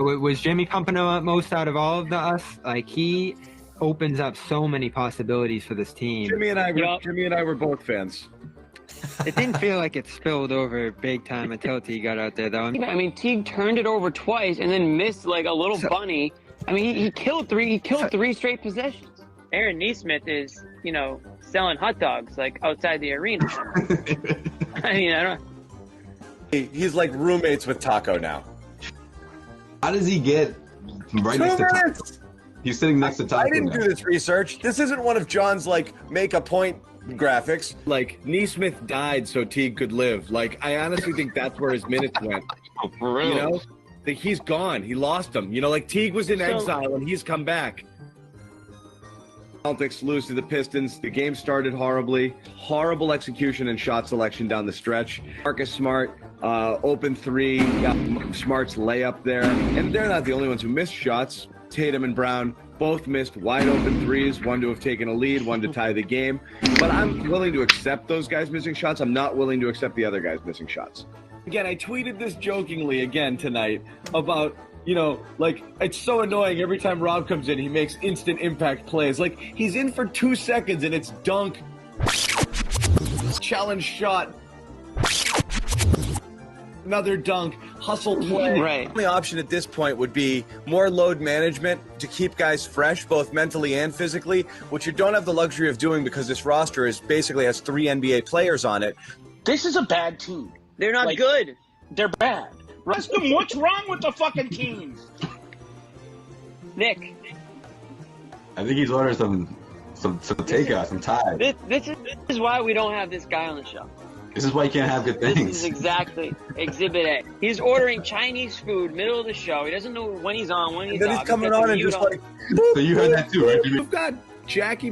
Was Jimmy pumping most out of all of us? Like, he opens up so many possibilities for this team. Jimmy and I were both fans. It didn't feel like it spilled over big time until Teague got out there, though. I mean, Teague turned it over twice and then missed like a little bunny. I mean, he killed three straight possessions. Aaron Nesmith is, selling hot dogs like outside the arena. I mean, I don't. He's like roommates with Taco now. How does he get right next to Taco? He's sitting next to Taco. I didn't do this research. This isn't one of John's make a point graphics. Like, Nesmith died so Teague could live. Like, I honestly think that's where his minutes went. For real. He's gone. He lost them. Teague was in exile and he's come back. Celtics lose to the Pistons. The game started horribly. Horrible execution and shot selection down the stretch. Marcus Smart, open three, got Smart's layup there. And they're not the only ones who missed shots. Tatum and Brown both missed wide open threes, one to have taken a lead, one to tie the game. But I'm willing to accept those guys missing shots. I'm not willing to accept the other guys missing shots. Again, I tweeted this jokingly again tonight about, it's so annoying every time Rob comes in, he makes instant impact plays. Like, he's in for 2 seconds and it's dunk, challenge shot, another dunk, hustle play. Right. The only option at this point would be more load management to keep guys fresh, both mentally and physically, which you don't have the luxury of doing because this roster basically has 3 NBA players on it. This is a bad team. They're not good. They're bad. Ask them what's wrong with the fucking teams. Nick. I think he's ordering some takeout, some Thai. This is why we don't have this guy on the show. This is why you can't have good This things. is exactly Exhibit A. He's ordering Chinese food, middle of the show. He doesn't know when he's on, when he's And then off. he's coming on and just So you heard that too, right? You've got Jackie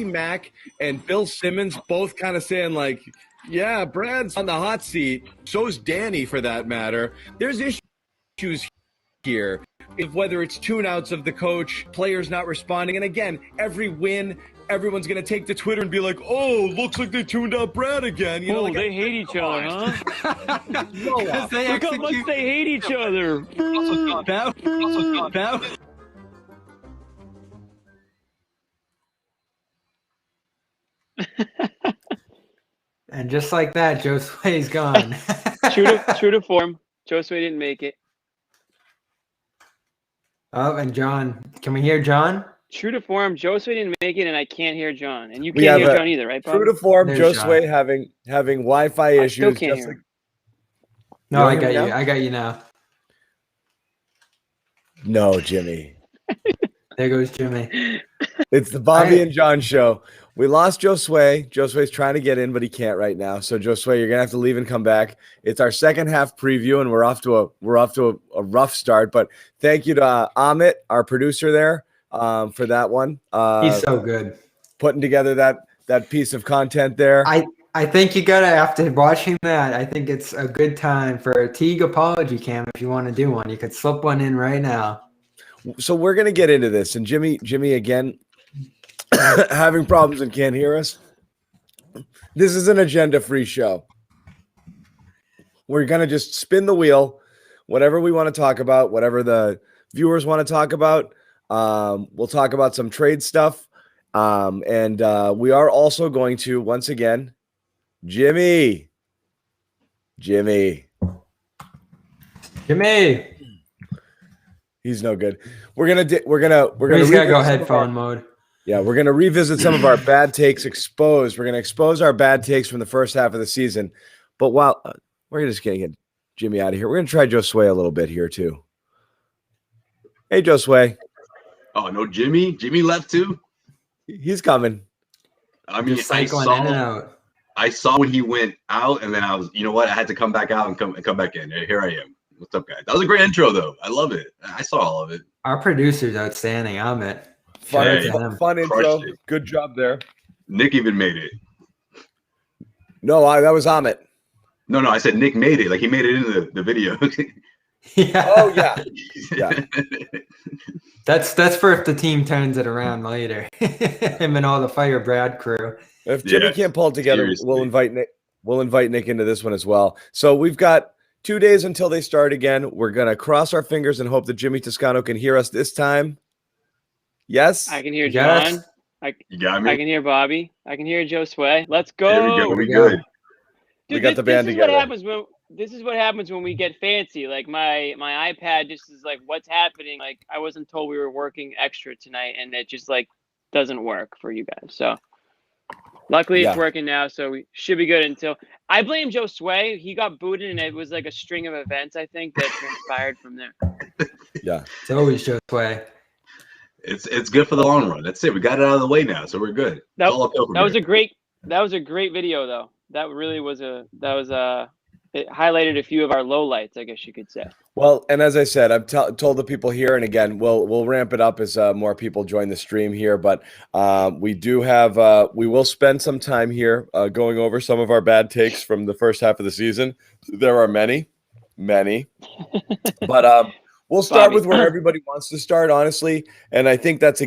Mack and Bill Simmons both kind of saying like, yeah, Brad's on the hot seat. So's Danny, for that matter. There's issues here. Whether it's tune-outs of the coach, players not responding. And again, every win, everyone's going to take to Twitter and be like, oh, looks like they tuned out Brad again. They hate each other, huh? Look Look how much they hate each other. And just like that, Josue's gone. True to form. Josue didn't make it. Oh, and John. Can we hear John? True to form, Josue didn't make it, and I can't hear John. And you can't hear John either, right, Bob? True to form, There's Josue John. having Wi-Fi issues. Still can't hear him. No, I You got hear you. me now? I got you now. No, Jimmy. There goes Jimmy. It's the Bobby and John show. We lost Josue. Josue's trying to get in, but he can't right now. So Josue, you're gonna have to leave and come back. It's our second half preview, and we're off to a rough start. But thank you to Amit, our producer there, for that one. He's so good. Putting together that piece of content there. I think you gotta, after watching that, I think it's a good time for a Teague apology cam if you want to do one. You could slip one in right now. So we're gonna get into this, and Jimmy again having problems and can't hear us. This is an agenda-free show. We're gonna just spin the wheel, whatever we want to talk about, whatever the viewers want to talk about. We'll talk about some trade stuff, and we are also going to once again, Jimmy. He's no good. We're gonna He's gotta go headphone mode. Yeah, we're gonna revisit some of our bad takes exposed. We're gonna expose our bad takes from the first half of the season. But while we're just gonna get Jimmy out of here, we're gonna try Josue a little bit here too. Hey, Josue. Oh no, Jimmy. Jimmy left too. He's coming. I mean, Just cycling in and out. I saw when he went out, and then I was, you know what? I had to come back out and come back in. Here I am. What's up, guys? That was a great intro, though. I love it. I saw all of it. Our producer's outstanding. Amit. Fun intro. it. Good job there. Nick even made it. No, that was Amit. No, I said Nick made it. Like he made it into the video. Yeah. Oh yeah, yeah. That's for if the team turns it around later. Him and all the Fire Brad crew. If Jimmy can't pull it together, seriously. we'll invite Nick. We'll invite Nick into this one as well. So we've got 2 days until they start again. We're going to cross our fingers and hope that Jimmy Toscano can hear us this time. Yes? I can hear Yes. John. You got me? I can hear Bobby. I can hear Josue. Let's go. There we go. There We we go. good. We got the band this together. This is what happens when we get fancy. Like my iPad just is like, what's happening? Like I wasn't told we were working extra tonight, and it just like doesn't work for you guys. So luckily it's working now, so we should be good until I blame Josue. He got booted, and it was like a string of events, I think, that transpired from there. Yeah. It's always just way. It's good for the long run. That's it. We got it out of the way now, so we're good. That, It's all uphill from that was here. a great video though. That really was it highlighted a few of our lowlights, I guess you could say. Well, and as I said, I've told the people here, and again, we'll ramp it up as more people join the stream here. But we do have we will spend some time here going over some of our bad takes from the first half of the season. There are many, but we'll start with where everybody wants to start, honestly. And I think that's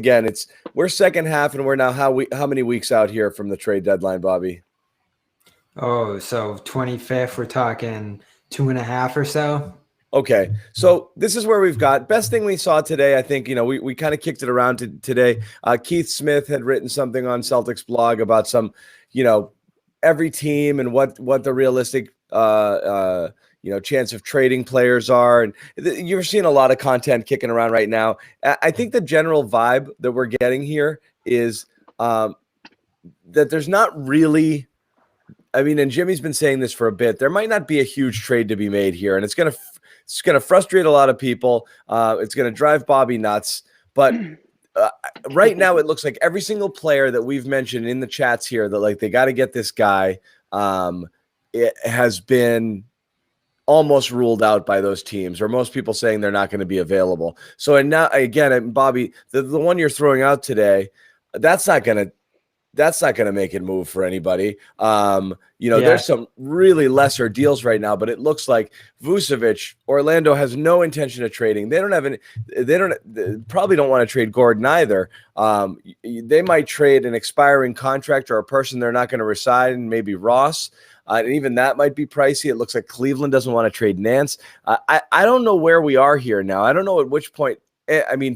we're second half, and we're now how many weeks out here from the trade deadline, Bobby? Oh, so 25th, we're talking 2.5 or so. Okay, so this is where we've got best thing we saw today. I think, we kind of kicked it around today. Keith Smith had written something on Celtics blog about some, every team and what the realistic, chance of trading players are. And you're seeing a lot of content kicking around right now. I think the general vibe that we're getting here is that there's not really, and Jimmy's been saying this for a bit, there might not be a huge trade to be made here. And it's going to frustrate a lot of people. It's going to drive Bobby nuts. But right now, it looks like every single player that we've mentioned in the chats here that they got to get this guy, it has been almost ruled out by those teams, or most people saying they're not going to be available. So, and now again, Bobby, the one you're throwing out today, that's not going to make it move for anybody. There's some really lesser deals right now, but it looks like Vucevic, Orlando has no intention of trading. They probably don't want to trade Gordon either. They might trade an expiring contract or a person they're not going to resign, maybe Ross. And even that might be pricey. It looks like Cleveland doesn't want to trade Nance. I don't know where we are here now. I don't know at which point.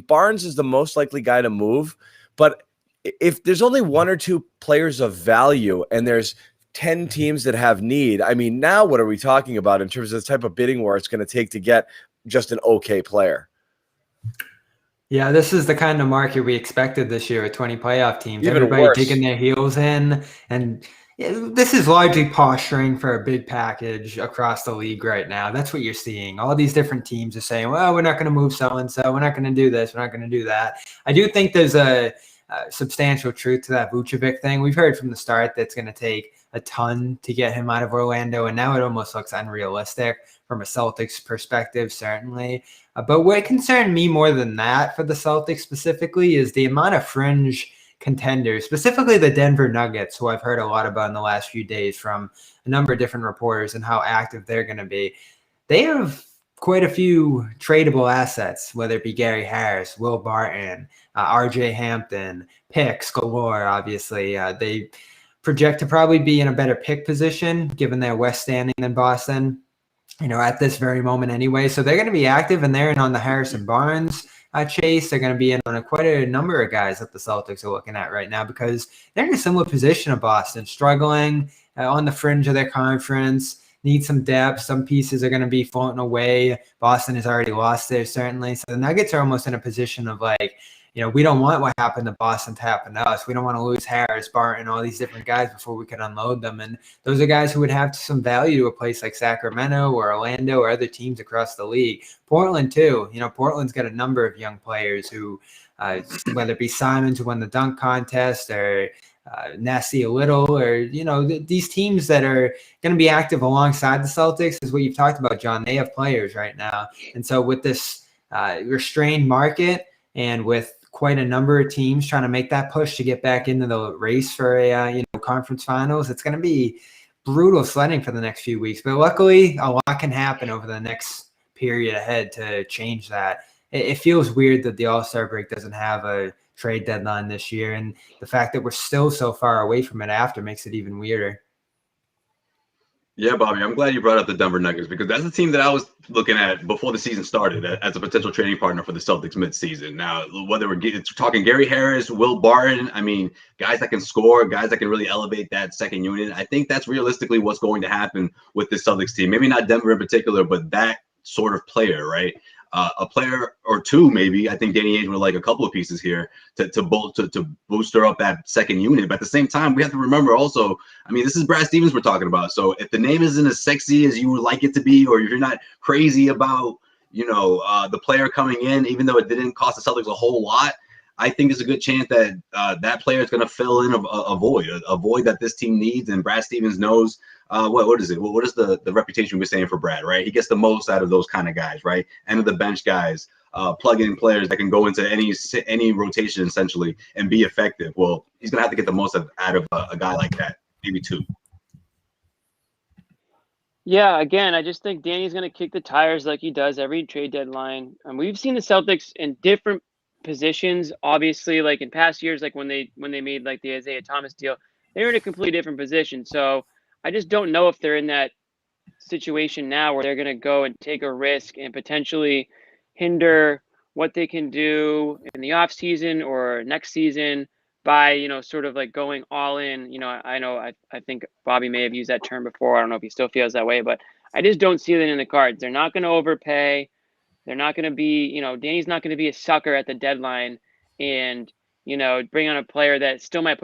Barnes is the most likely guy to move, but if there's only one or two players of value and there's 10 teams that have need, now what are we talking about in terms of the type of bidding war it's going to take to get just an okay player? Yeah, this is the kind of market we expected this year with 20 playoff teams. Even Everybody worse. digging their heels in. And this is largely posturing for a big package across the league right now. That's what you're seeing. All these different teams are saying, well, we're not going to move so-and-so. We're not going to do this. We're not going to do that. I do think there's a substantial truth to that Vucevic thing. We've heard from the start that's going to take a ton to get him out of Orlando, and now it almost looks unrealistic from a Celtics perspective, certainly. But what concerned me more than that for the Celtics specifically is the amount of fringe contenders, specifically the Denver Nuggets, who I've heard a lot about in the last few days from a number of different reporters and how active they're going to be. They have quite a few tradable assets, whether it be Gary Harris, Will Barton, RJ Hampton, picks galore, obviously. They project to probably be in a better pick position given their West standing than Boston, at this very moment anyway. So they're going to be active, and they're in on the Harrison Barnes chase. They're going to be in on quite a number of guys that the Celtics are looking at right now because they're in a similar position to Boston, struggling on the fringe of their conference. Need some depth. Some pieces are going to be floating away. Boston has already lost there, certainly. So the Nuggets are almost in a position of we don't want what happened to Boston to happen to us. We don't want to lose Harris, Barton, all these different guys before we can unload them. And those are guys who would have some value to a place like Sacramento or Orlando or other teams across the league. Portland, too. Portland's got a number of young players who, whether it be Simons who won the dunk contest or Nasty a little, or these teams that are going to be active alongside the Celtics is what you've talked about, John. They have players right now, and so with this restrained market and with quite a number of teams trying to make that push to get back into the race for a conference finals, it's going to be brutal sledding for the next few weeks. But luckily, a lot can happen over the next period ahead to change that. It feels weird that the All-Star break doesn't have a trade deadline this year, and the fact that we're still so far away from it after makes it even weirder. Yeah, Bobby, I'm glad you brought up the Denver Nuggets because that's the team that I was looking at before the season started as a potential trading partner for the Celtics midseason. Now, whether we're talking Gary Harris, Will Barton, I mean, guys that can score, guys that can really elevate that second unit, I think that's realistically what's going to happen with this Celtics team. Maybe not Denver in particular, but that sort of player, right? A player or two, maybe. I think Danny Ainge would like a couple of pieces here to booster up that second unit. But at the same time, we have to remember also, I mean, this is Brad Stevens we're talking about. So if the name isn't as sexy as you would like it to be, or if you're not crazy about, the player coming in, even though it didn't cost the Celtics a whole lot, I think there's a good chance that that player is going to fill in a void that this team needs. And Brad Stevens knows what is it? What is the reputation we're saying for Brad, right? He gets the most out of those kind of guys, right? End of the bench guys, plug-in players that can go into any rotation essentially and be effective. Well, he's going to have to get the most out of a guy like that, maybe two. Yeah, again, I just think Danny's going to kick the tires like he does every trade deadline. We've seen the Celtics in different positions, obviously, like in past years, like when they made like the Isaiah Thomas deal, they were in a completely different position. So I just don't know if they're in that situation now where they're going to go and take a risk and potentially hinder what they can do in the off season or next season by, sort of like going all in. I think Bobby may have used that term before. I don't know if he still feels that way, but I just don't see that in the cards. They're not going to overpay. They're not going to be, Danny's not going to be a sucker at the deadline and, bring on a player that still might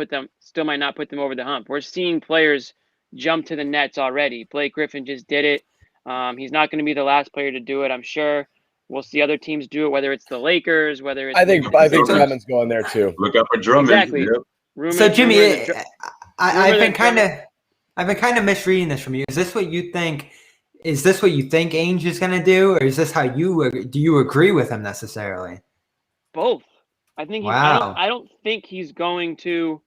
not put them over the hump. We're seeing players jump to the Nets already. Blake Griffin just did it. He's not going to be the last player to do it, I'm sure. We'll see other teams do it, whether it's the Lakers, whether it's I think Drummond's going there too. Look out for Drummond. Exactly. Yep. So Jimmy, I've been kind of misreading this from you. Is this what you think? Is this what you think Ainge is going to do, or is this how do you agree with him necessarily? Both. I think. Wow. I don't think he's going to.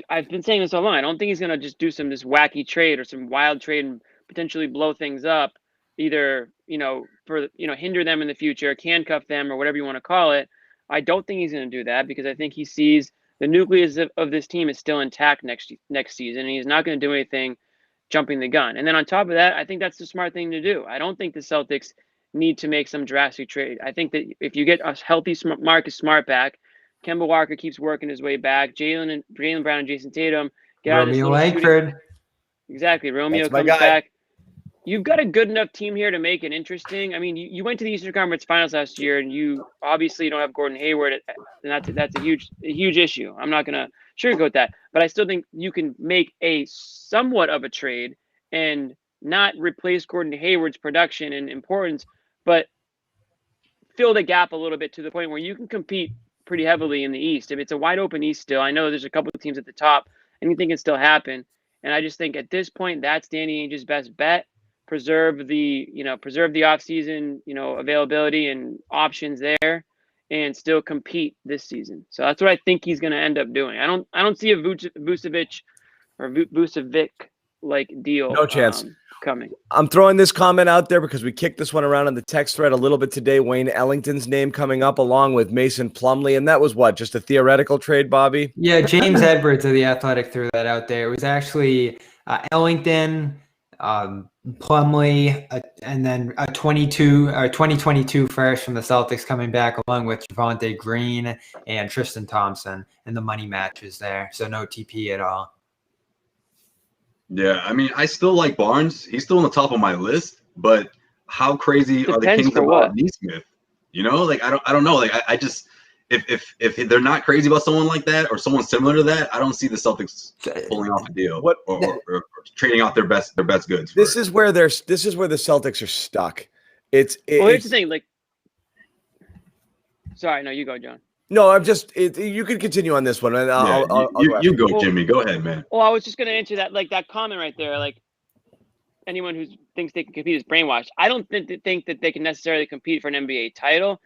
I've been saying this all along. I don't think he's going to just do this wacky trade or some wild trade and potentially blow things up, either hinder them in the future, handcuff them, or whatever you want to call it. I don't think he's going to do that because I think he sees the nucleus of this team is still intact next season, and he's not going to do anything jumping the gun. And then on top of that, I think that's the smart thing to do. I don't think the Celtics need to make some drastic trade. I think that if you get a healthy Marcus Smart back, Kemba Walker keeps working his way back, Jaylen Brown and Jason Tatum get out of this Romeo little Langford. shooting. Exactly. Romeo That's my comes guy. back. You've got a good enough team here to make it interesting. I mean, you went to the Eastern Conference Finals last year, and you obviously don't have Gordon Hayward, and that's a huge issue. I'm not going to sugarcoat that, but I still think you can make a somewhat of a trade and not replace Gordon Hayward's production and importance, but fill the gap a little bit to the point where you can compete pretty heavily in the East. If it's a wide open East still, I know there's a couple of teams at the top. Anything can still happen, and I just think at this point that's Danny Ainge's best bet. Preserve the offseason, availability and options there, and still compete this season. So that's what I think he's going to end up doing. I don't see a Vucevic like deal. No chance. Coming. I'm throwing this comment out there because we kicked this one around on the text thread a little bit today. Wayne Ellington's name coming up along with Mason Plumlee, and that was just a theoretical trade, Bobby? Yeah, James Edwards of The Athletic threw that out there. It was actually Ellington, Plumlee, and then a 2022 first from the Celtics coming back along with Javonte Green and Tristan Thompson, and the money matches there. So no TP at all. Yeah, I mean, I still like Barnes. He's still on the top of my list, but how crazy are the Kings about Nesmith? I don't know. Like, I just if they're not crazy about someone like that or someone similar to that, I don't see the Celtics pulling off a deal or trading out their best goods. This is where the Celtics are stuck. Here's the thing. Like, sorry, no, you go, John. No, I'm just. You can continue on this one. You go, Jimmy. Go ahead, man. Well, I was just going to answer that, like that comment right there. Like, anyone who thinks they can compete is brainwashed. I don't think that they can necessarily compete for an NBA title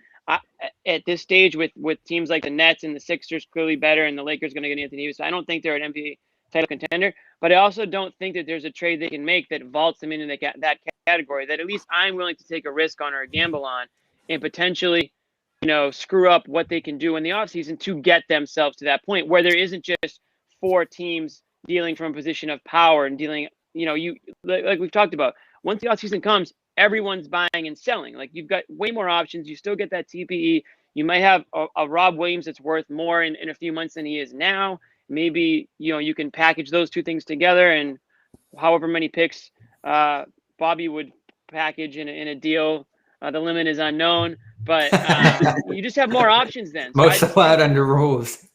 at this stage with teams like the Nets and the Sixers clearly better, and the Lakers going to get Anthony Davis. I don't think they're an NBA title contender, but I also don't think that there's a trade they can make that vaults them into that category. That at least I'm willing to take a risk on or a gamble on, and potentially, screw up what they can do in the offseason to get themselves to that point where there isn't just four teams dealing from a position of power and dealing you like we've talked about, once the offseason comes, everyone's buying and selling. Like you've got way more options. You still get that TPE. You might have a Rob Williams that's worth more in a few months than he is now. Maybe, you can package those two things together, and however many picks Bobby would package in a deal. The limit is unknown, but you just have more options then. So Most allowed under rules.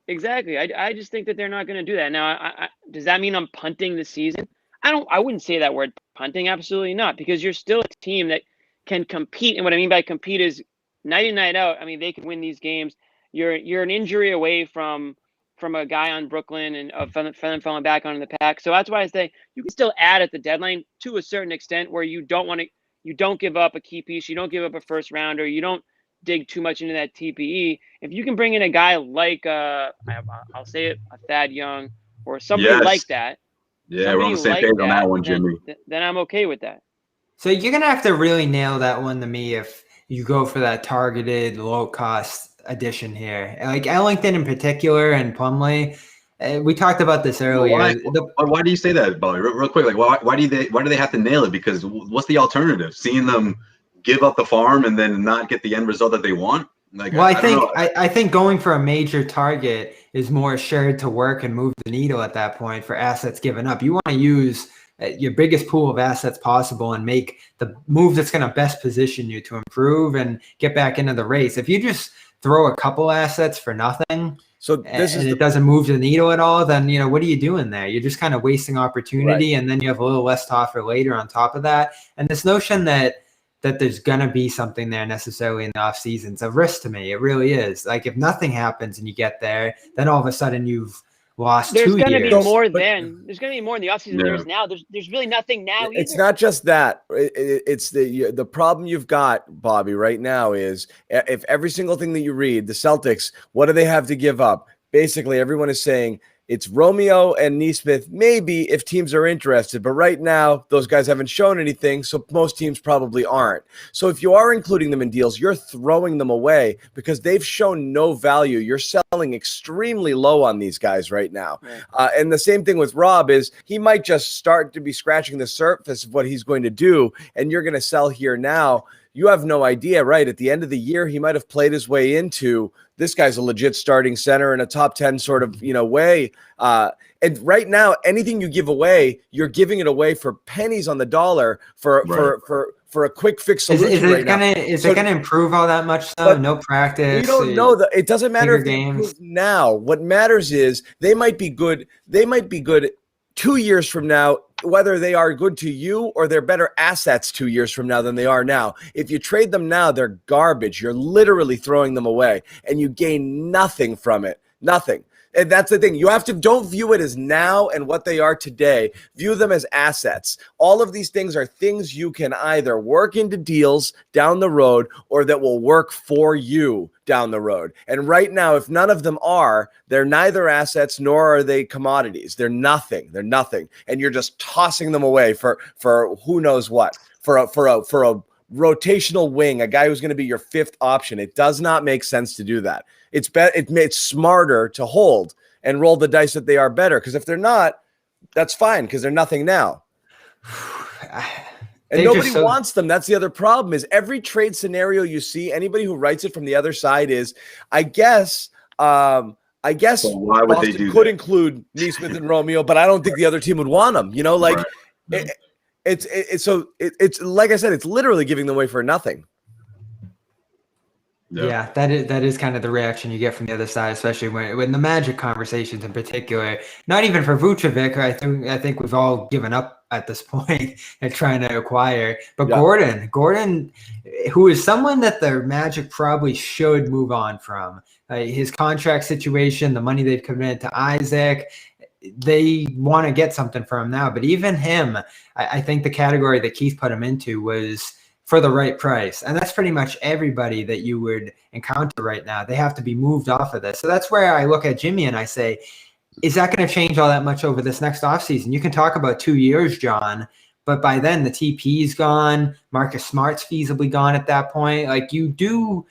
Exactly. I just think that they're not going to do that. Now, does that mean I'm punting the season? I wouldn't say that word punting. Absolutely not, because you're still a team that can compete. And what I mean by compete is night in, night out. I mean, they can win these games. You're an injury away from a guy on Brooklyn and from them falling back onto the pack. So that's why I say you can still add at the deadline to a certain extent, where you don't give up a key piece. You don't give up a first rounder. You don't dig too much into that TPE. If you can bring in a guy like I'll say it, a Thad Young or somebody like that. Yeah, we're on the same page on that one, Jimmy. Then I'm okay with that. So you're going to have to really nail that one to me if you go for that targeted low-cost addition here. Like Ellington in particular and Plumlee, we talked about this earlier. Why do you say that, Bobby? Real quick, like why do they have to nail it? Because what's the alternative? Seeing them give up the farm and then not get the end result that they want? Like, well, I think going for a major target is more assured to work and move the needle at that point for assets given up. You want to use your biggest pool of assets possible and make the move that's going to best position you to improve and get back into the race. If you just throw a couple assets for nothing, it doesn't move the needle at all, then what are you doing there? You're just kind of wasting opportunity, right. And then you have a little less to offer later on top of that. And this notion that there's going to be something there necessarily in the offseason. It's a risk to me. It really is. Like if nothing happens and you get there, then all of a sudden you've lost 2 years. There's going to be more then. There's going to be more in the offseason than there is now. There's really nothing now either. It's not just that. It's the problem you've got, Bobby, right now is if every single thing that you read, the Celtics, what do they have to give up? Basically, everyone is saying it's Romeo and Nesmith, maybe if teams are interested. But right now, those guys haven't shown anything, so most teams probably aren't. So if you are including them in deals, you're throwing them away because they've shown no value. You're selling extremely low on these guys right now. Right. And the same thing with Rob is he might just start to be scratching the surface of what he's going to do, and you're going to sell here now. You have no idea, right? At the end of the year, he might have played his way into this guy's a legit starting center in a top 10 sort of, way. And right now, anything you give away, you're giving it away for pennies on the dollar for a quick fix solution. Is it gonna improve all that much though? No practice. You don't know that. It doesn't matter if they improve now. What matters is they might be good. They might be good 2 years from now, whether they are good to you or they're better assets 2 years from now than they are now. If you trade them now, they're garbage. You're literally throwing them away and you gain nothing from it. Nothing. And that's the thing. You have to don't view it as now and what they are today. View them as assets. All of these things are things you can either work into deals down the road or that will work for you down the road. And right now, if none of them are, they're neither assets nor are they commodities. They're nothing. They're nothing. And you're just tossing them away for who knows what, for a rotational wing, a guy who's going to be your fifth option. It does not make sense to do that. It's smarter to hold and roll the dice that they are better. Because if they're not, that's fine because they're nothing now. And nobody wants them. That's the other problem is every trade scenario you see, anybody who writes it from the other side is, I guess why would Boston they do could that? Include Nesmith and Romeo, but I don't think the other team would want them. Right. It's like I said, it's literally giving them away for nothing. Yeah, that is kind of the reaction you get from the other side, especially when the Magic conversations in particular. Not even for Vucevic, I think we've all given up at this point at trying to acquire. But yeah. Gordon, who is someone that the Magic probably should move on from. His contract situation, the money they've committed to Isaac, they want to get something from him now. But even him, I think the category that Keith put him into was for the right price. And that's pretty much everybody that you would encounter right now. They have to be moved off of this. So that's where I look at Jimmy and I say, is that going to change all that much over this next offseason? You can talk about 2 years, John, but by then the TP is gone. Marcus Smart's feasibly gone at that point. Like you do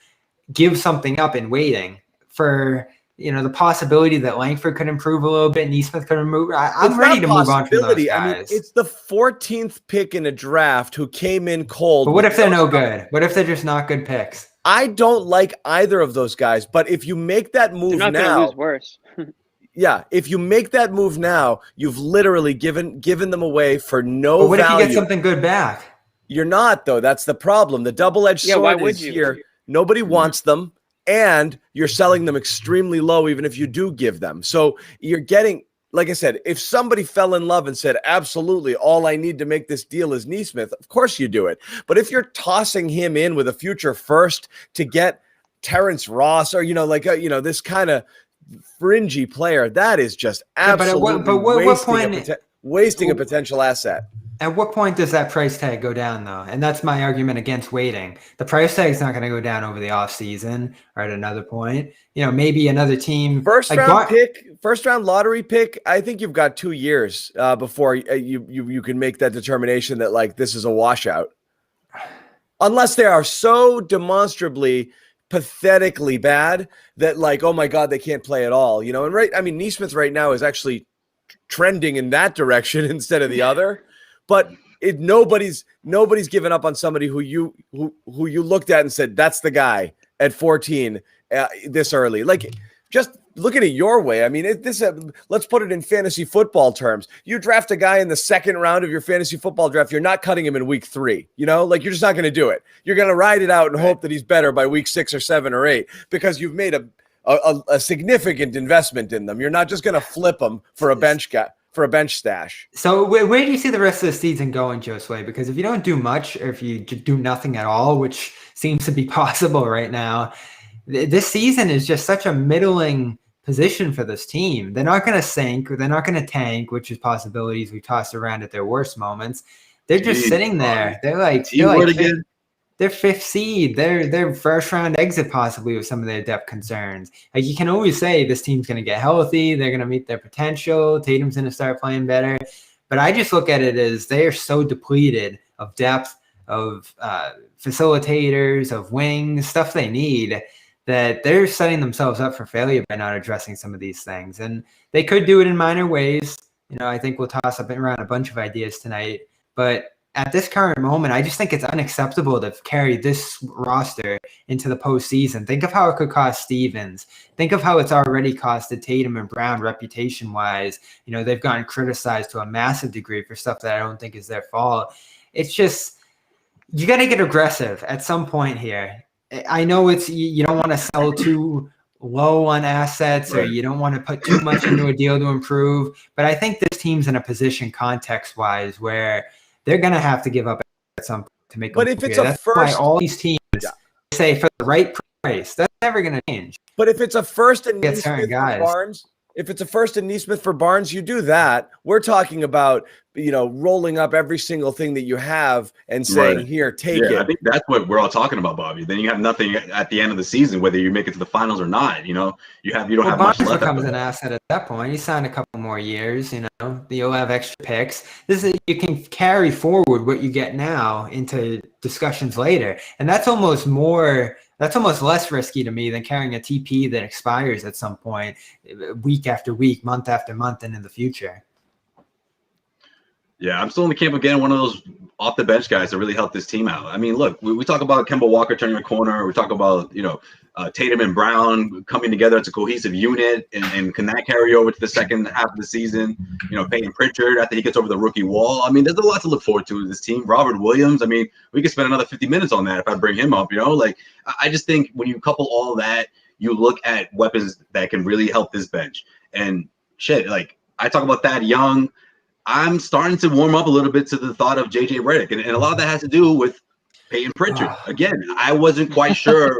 give something up in waiting for the possibility that Langford could improve a little bit, Neesmith could improve. I'm ready to move on from those guys. I mean, it's the 14th pick in a draft who came in cold. But what if they're no good? What if they're just not good picks? I don't like either of those guys, but if you make that move They're not now, gonna lose worse. yeah, if you make that move now, you've literally given them away for no But what value. if you get something good back? You're not, though. That's the problem. The double-edged sword is here. Nobody wants them, and you're selling them extremely low, even if you do give them. So you're getting, like I said, if somebody fell in love and said, absolutely, all I need to make this deal is Neesmith, of course you do it. But if you're tossing him in with a future first to get Terrence Ross or, this kind of fringy player, that is just absolutely wasting a potential asset. At what point does that price tag go down, though? And that's my argument against waiting. The price tag is not going to go down over the offseason or at another point. Maybe another team. First round lottery pick, I think you've got 2 years before you can make that determination that, this is a washout. Unless they are so demonstrably, pathetically bad that, oh, my God, they can't play at all. And Neesmith right now is actually trending in that direction instead of the other. But nobody's given up on somebody who you looked at and said, that's the guy at 14 this early. Just look at it your way. I mean, let's put it in fantasy football terms. You draft a guy in the second round of your fantasy football draft, you're not cutting him in week 3. You're just not going to do it. You're going to ride it out and hope that he's better by week 6 or 7 or 8 because you've made a significant investment in them. You're not just going to flip them for a bench guy. For a bench stash. So where do you see the rest of the season going, Josue? Because if you don't do much, or if you do nothing at all, which seems to be possible right now, this season is just such a middling position for this team. They're not going to sink, or they're not going to tank, which is possibilities we tossed around at their worst moments. They're just sitting there. They're 5th seed. They're first round exit possibly with some of their depth concerns. You can always say this team's going to get healthy. They're going to meet their potential. Tatum's going to start playing better. But I just look at it as they are so depleted of depth, of facilitators, of wings, stuff they need, that they're setting themselves up for failure by not addressing some of these things. And they could do it in minor ways. I think we'll toss up around a bunch of ideas tonight. But at this current moment, I just think it's unacceptable to carry this roster into the postseason. Think of how it could cost Stevens. Think of how it's already costed Tatum and Brown reputation-wise. They've gotten criticized to a massive degree for stuff that I don't think is their fault. It's just, you got to get aggressive at some point here. I know you don't want to sell too low on assets, or you don't want to put too much into a deal to improve. But I think this team's in a position context-wise where they're going to have to give up at some point to make. But if it's a first, why all these teams say for the right price, that's never going to change. But if it's a first and Neesmith for Barnes, for Barnes, you do that. We're talking about rolling up every single thing that you have and saying, "Here, take it." I think that's what we're all talking about, Bobby. Then you have nothing at the end of the season, whether you make it to the finals or not. You don't have Barnes much left. Becomes an asset at that point. He signed a couple more years. You'll have extra picks. You can carry forward what you get now into discussions later, and that's almost less risky to me than carrying a TP that expires at some point, week after week, month after month, and in the future. Yeah, I'm still in the camp of getting one of those off the bench guys to really help this team out. I mean, look, we talk about Kemba Walker turning a corner. We talk about, Tatum and Brown coming together as a cohesive unit, and can that carry over to the second half of the season? Peyton Pritchard after he gets over the rookie wall. I mean, there's a lot to look forward to with this team. Robert Williams, I mean, we could spend another 50 minutes on that if I bring him up, I just think when you couple all of that, you look at weapons that can really help this bench. And I talk about Thad Young. I'm starting to warm up a little bit to the thought of JJ Redick, and a lot of that has to do with Peyton Pritchard. Again, I wasn't quite sure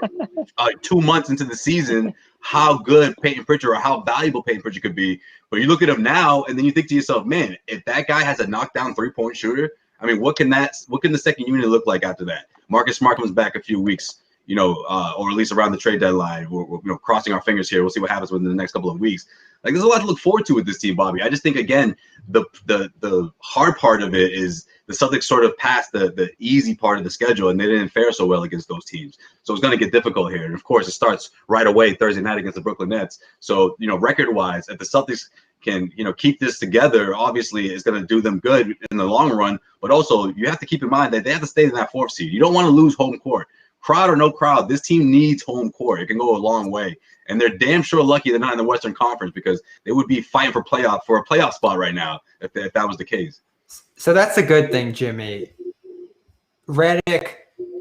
2 months into the season how good Peyton Pritchard or how valuable Peyton Pritchard could be. But you look at him now, and then you think to yourself, man, if that guy has a knockdown 3-point shooter, I mean, what can the second unit look like after that? Marcus Smart comes back a few weeks or at least around the trade deadline. We're crossing our fingers here. We'll see what happens within the next couple of weeks. Like, there's a lot to look forward to with this team, Bobby. I just think, again, the hard part of it is the Celtics sort of passed the easy part of the schedule, and they didn't fare so well against those teams. So it's going to get difficult here. And, of course, it starts right away Thursday night against the Brooklyn Nets. So, record-wise, if the Celtics can, keep this together, obviously it's going to do them good in the long run. But also, you have to keep in mind that they have to stay in that 4th seed. You don't want to lose home court. Crowd or no crowd, this team needs home court. It can go a long way. And they're damn sure lucky they're not in the Western Conference, because they would be fighting for a playoff spot right now if that was the case. So that's a good thing, Jimmy. Redick,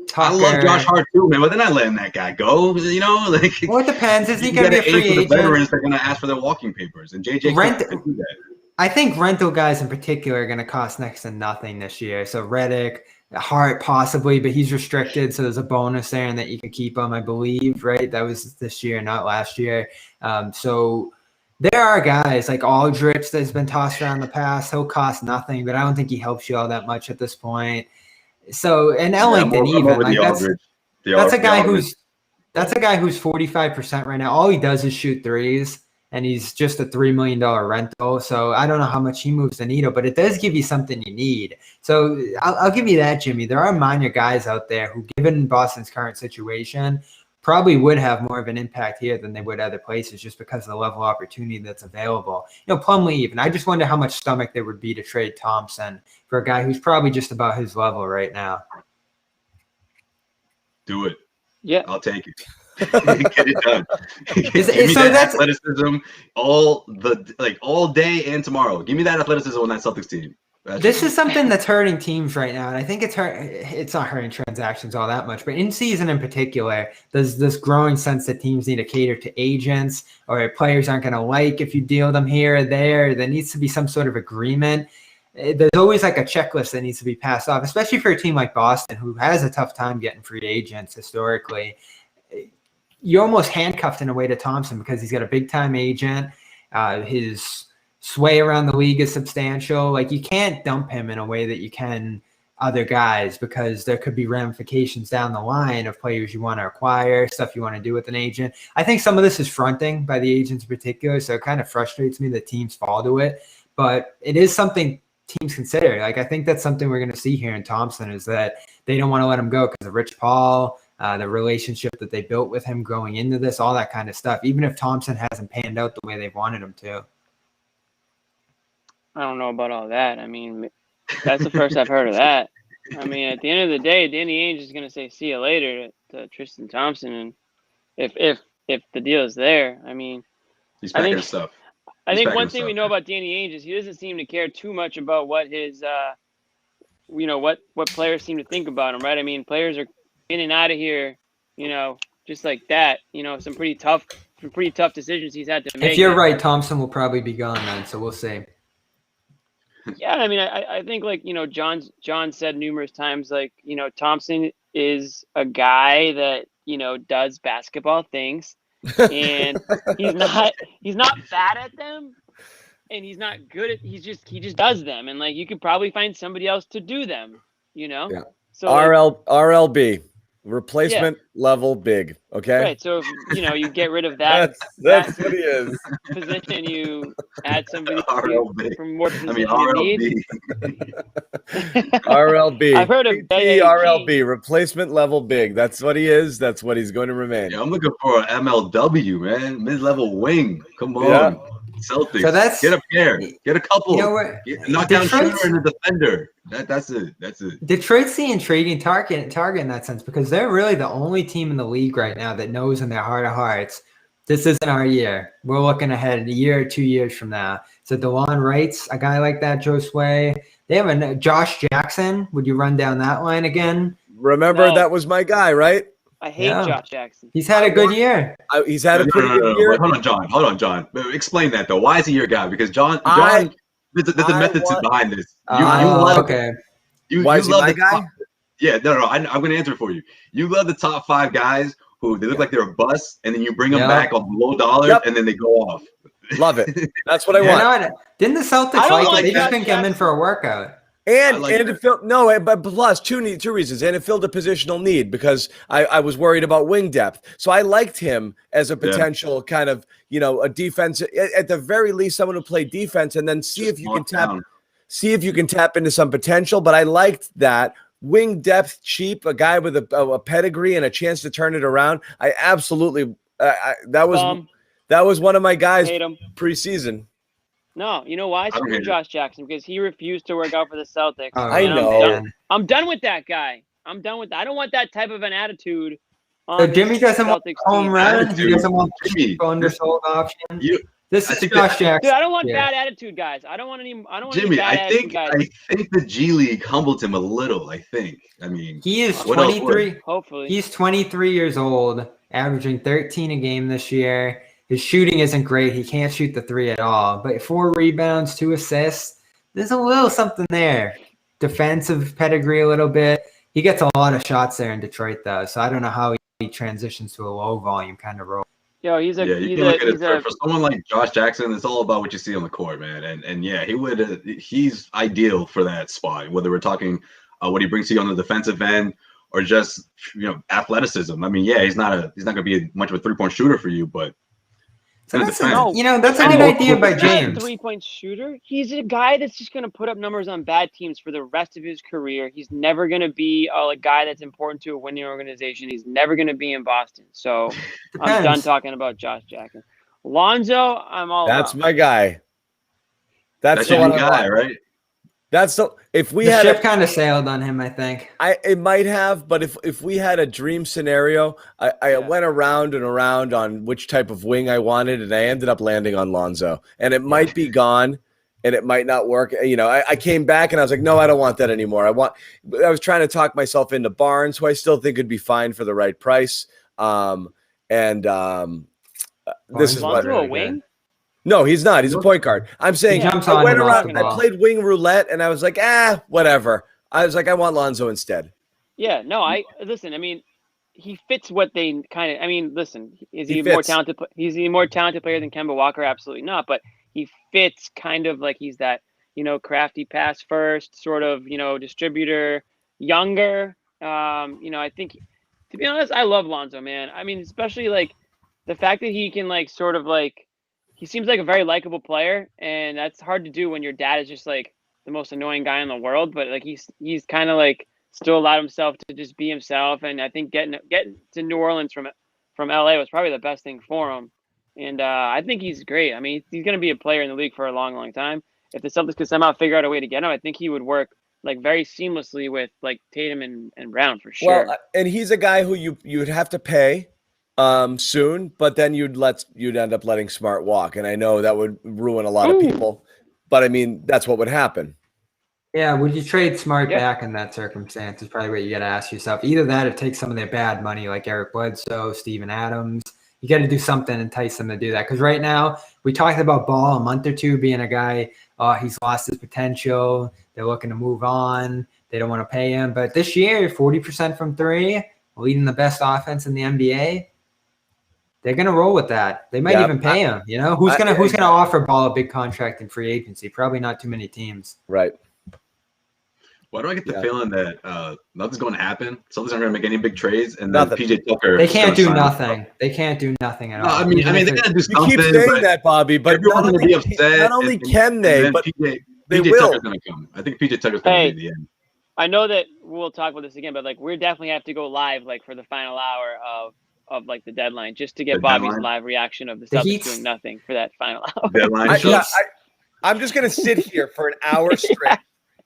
Tucker. I love Josh Hart too, man, but they're not letting that guy go. Well, it depends. Is he going to be a free agent? The veterans, they're going to ask for their walking papers, and JJ can do that. I think rental guys in particular are going to cost next to nothing this year. So Redick, Hart possibly, but he's restricted, so there's a bonus there and that you can keep him, I believe, right? That was this year, not last year. So there are guys like Aldridge that's been tossed around in the past. He'll cost nothing, but I don't think he helps you all that much at this point. So, and Ellington that's a guy who's 45% right now. All he does is shoot threes, and he's just a $3 million rental. So I don't know how much he moves the needle, but it does give you something you need. So I'll give you that, Jimmy. There are minor guys out there who, given Boston's current situation, probably would have more of an impact here than they would other places, just because of the level of opportunity that's available. Plumlee even. I just wonder how much stomach there would be to trade Thompson for a guy who's probably just about his level right now. Do it. Yeah. I'll take it. Get it done. Give me so that athleticism all day and tomorrow. Give me that athleticism on that Celtics team. This is something that's hurting teams right now, and I think it's not hurting transactions all that much, but in season in particular, there's this growing sense that teams need to cater to agents, or players aren't going to like if you deal them here or there. There needs to be some sort of agreement. There's always like a checklist that needs to be passed off, especially for a team like Boston, who has a tough time getting free agents historically. You're almost handcuffed in a way to Thompson because he's got a big-time agent. His sway around the league is substantial. Like, you can't dump him in a way that you can other guys, because there could be ramifications down the line of players you want to acquire, stuff you want to do with an agent. I think some of this is fronting by the agents in particular, so it kind of frustrates me that teams fall to it. But it is something teams consider. Like, I think that's something we're going to see here in Thompson, is that they don't want to let him go because of Rich Paul, the relationship that they built with him going into this, all that kind of stuff, even if Thompson hasn't panned out the way they've wanted him to. I don't know about all that. I mean, that's the first I've heard of that. I mean, at the end of the day, Danny Ainge is going to say see you later to Tristan Thompson, and if the deal is there, I mean, he's packing his stuff. I think one thing we know about Danny Ainge is he doesn't seem to care too much about what his what players seem to think about him, right? I mean, players are in and out of here, just like that. Some pretty tough decisions he's had to make. If you're right, Thompson will probably be gone then, so we'll see. Yeah, I mean, I think, like, John said numerous times, like, Thompson is a guy that, does basketball things, and he's not bad at them, and he's not good at, he just does them, and, like, you could probably find somebody else to do them, Yeah. So RLB. Replacement level big, okay? Right, so if, you get rid of that. that's what he is. Position, you add somebody from more position RLB. RLB. I've heard of RLB, replacement level big. That's what he is. That's what he's going to remain. Yeah, I'm looking for an MLW, man. Mid-level wing. Come on. Yeah. Celtics. So that's, get a pair. Get a couple. Knock down shooter and a defender. That's it. Detroit's the intriguing target in that sense, because they're really the only team in the league right now that knows in their heart of hearts, this isn't our year. We're looking ahead a year or 2 years from now. So DeLon Wright's a guy like that, Josue. They have a Josh Jackson. Would you run down that line again? Remember, that was my guy, right? I hate Josh Jackson. He's had a good year. He's had a pretty good year. Wait, hold on, John. Explain that, though. Why is he your guy? Because John, there's a method behind this. Okay. Why is he my guy? Yeah, no. I'm going to answer for you. You love the top 5 guys who they look like they're a bust, and then you bring them back on low dollars, and then they go off. Love it. That's what I want. Didn't the Celtics they just couldn't get him in for a workout? And like and it filled but plus two reasons, and it filled a positional need because I was worried about wing depth. So I liked him as a potential kind of a defense at the very least, someone who played defense, and then see if you can tap into some potential. But I liked that wing depth, cheap, a guy with a pedigree and a chance to turn it around. I absolutely that was one of my guys preseason. No, you know why? Screw Josh Jackson, because he refused to work out for the Celtics. I know. I'm done with that guy. I'm done with that. I don't want that type of an attitude. So Jimmy doesn't want home run. He doesn't want undersold option. This is Josh Jackson. Dude, I don't want bad attitude guys. I don't want any. I don't want Jimmy, any bad attitude guys. I think the G League humbled him a little. I think. I mean, he is 23. Hopefully, he's 23 years old, averaging 13 a game this year. His shooting isn't great. He can't shoot the three at all. But 4 rebounds, 2 assists. There's a little something there. Defensive pedigree a little bit. He gets a lot of shots there in Detroit, though. So I don't know how he transitions to a low volume kind of role. Yo, for someone like Josh Jackson, it's all about what you see on the court, man. And yeah, he's ideal for that spot. Whether we're talking what he brings to you on the defensive end or just athleticism. I mean, yeah, he's not going to be much of a 3-point shooter for you, but. So that's a good idea by James. 3-point shooter. He's a guy that's just going to put up numbers on bad teams for the rest of his career. He's never going to be a guy that's important to a winning organization. He's never going to be in Boston. So I'm done talking about Josh Jackson. Lonzo, I'm all That's about. my guy. That's the your one guy, right? That's if we the had ship kind of sailed on him, I think. It might have, but if we had a dream scenario, I went around and around on which type of wing I wanted, and I ended up landing on Lonzo. And it might be gone, and it might not work. I came back and I was like, no, I don't want that anymore. I was trying to talk myself into Barnes, who I still think would be fine for the right price. This is what Lonzo a wing. No, he's not. He's a point guard. I'm saying I went around. I played wing roulette, and I was like, whatever. I was like, I want Lonzo instead. Yeah, no, listen. I mean, he fits what they kind of. I mean, listen, is he more talented? He's a more talented player than Kemba Walker? Absolutely not. But he fits kind of like he's that crafty pass first sort of distributor, younger. I think to be honest, I love Lonzo, man. I mean, especially like the fact that he can sort of he seems like a very likable player, and that's hard to do when your dad is just the most annoying guy in the world. But he's kind of still allowed himself to just be himself, and I think getting to New Orleans from LA was probably the best thing for him. And I think he's great. I mean, he's going to be a player in the league for a long, long time. If the Celtics could somehow figure out a way to get him, I think he would work very seamlessly with Tatum and Brown for sure. Well, and he's a guy who you would have to pay soon, but then you'd end up letting Smart walk, and I know that would ruin a lot of people, but I mean that's what would happen. Yeah, would you trade Smart back in that circumstance is probably what you got to ask yourself. Either that or take some of their bad money like Eric Bledsoe, Steven Adams. You got to do something and entice them to do that, because right now we talked about Ball a month or two being a guy, he's lost his potential, they're looking to move on, they don't want to pay him, but this year 40% from 3, leading the best offense in the NBA. They're gonna roll with that. They might even pay him. Who's gonna offer Ball a big contract in free agency? Probably not too many teams. Right. Why do I get the feeling that nothing's going to happen? Celtics aren't going to make any big trades, and then PJ Tucker. They can't do nothing. They can't do nothing at all. I mean, they're going to do something. You keep saying that, Bobby, but everyone's going to be upset. Not only can they, but they PJ will. Tucker's going to come. I think PJ Tucker's going to be the end. I know that we'll talk about this again, but we definitely have to go live for the final hour of the deadline, just to get Bobby's live reaction of the Celtics doing nothing for that final hour. Deadline. I'm just going to sit here for an hour straight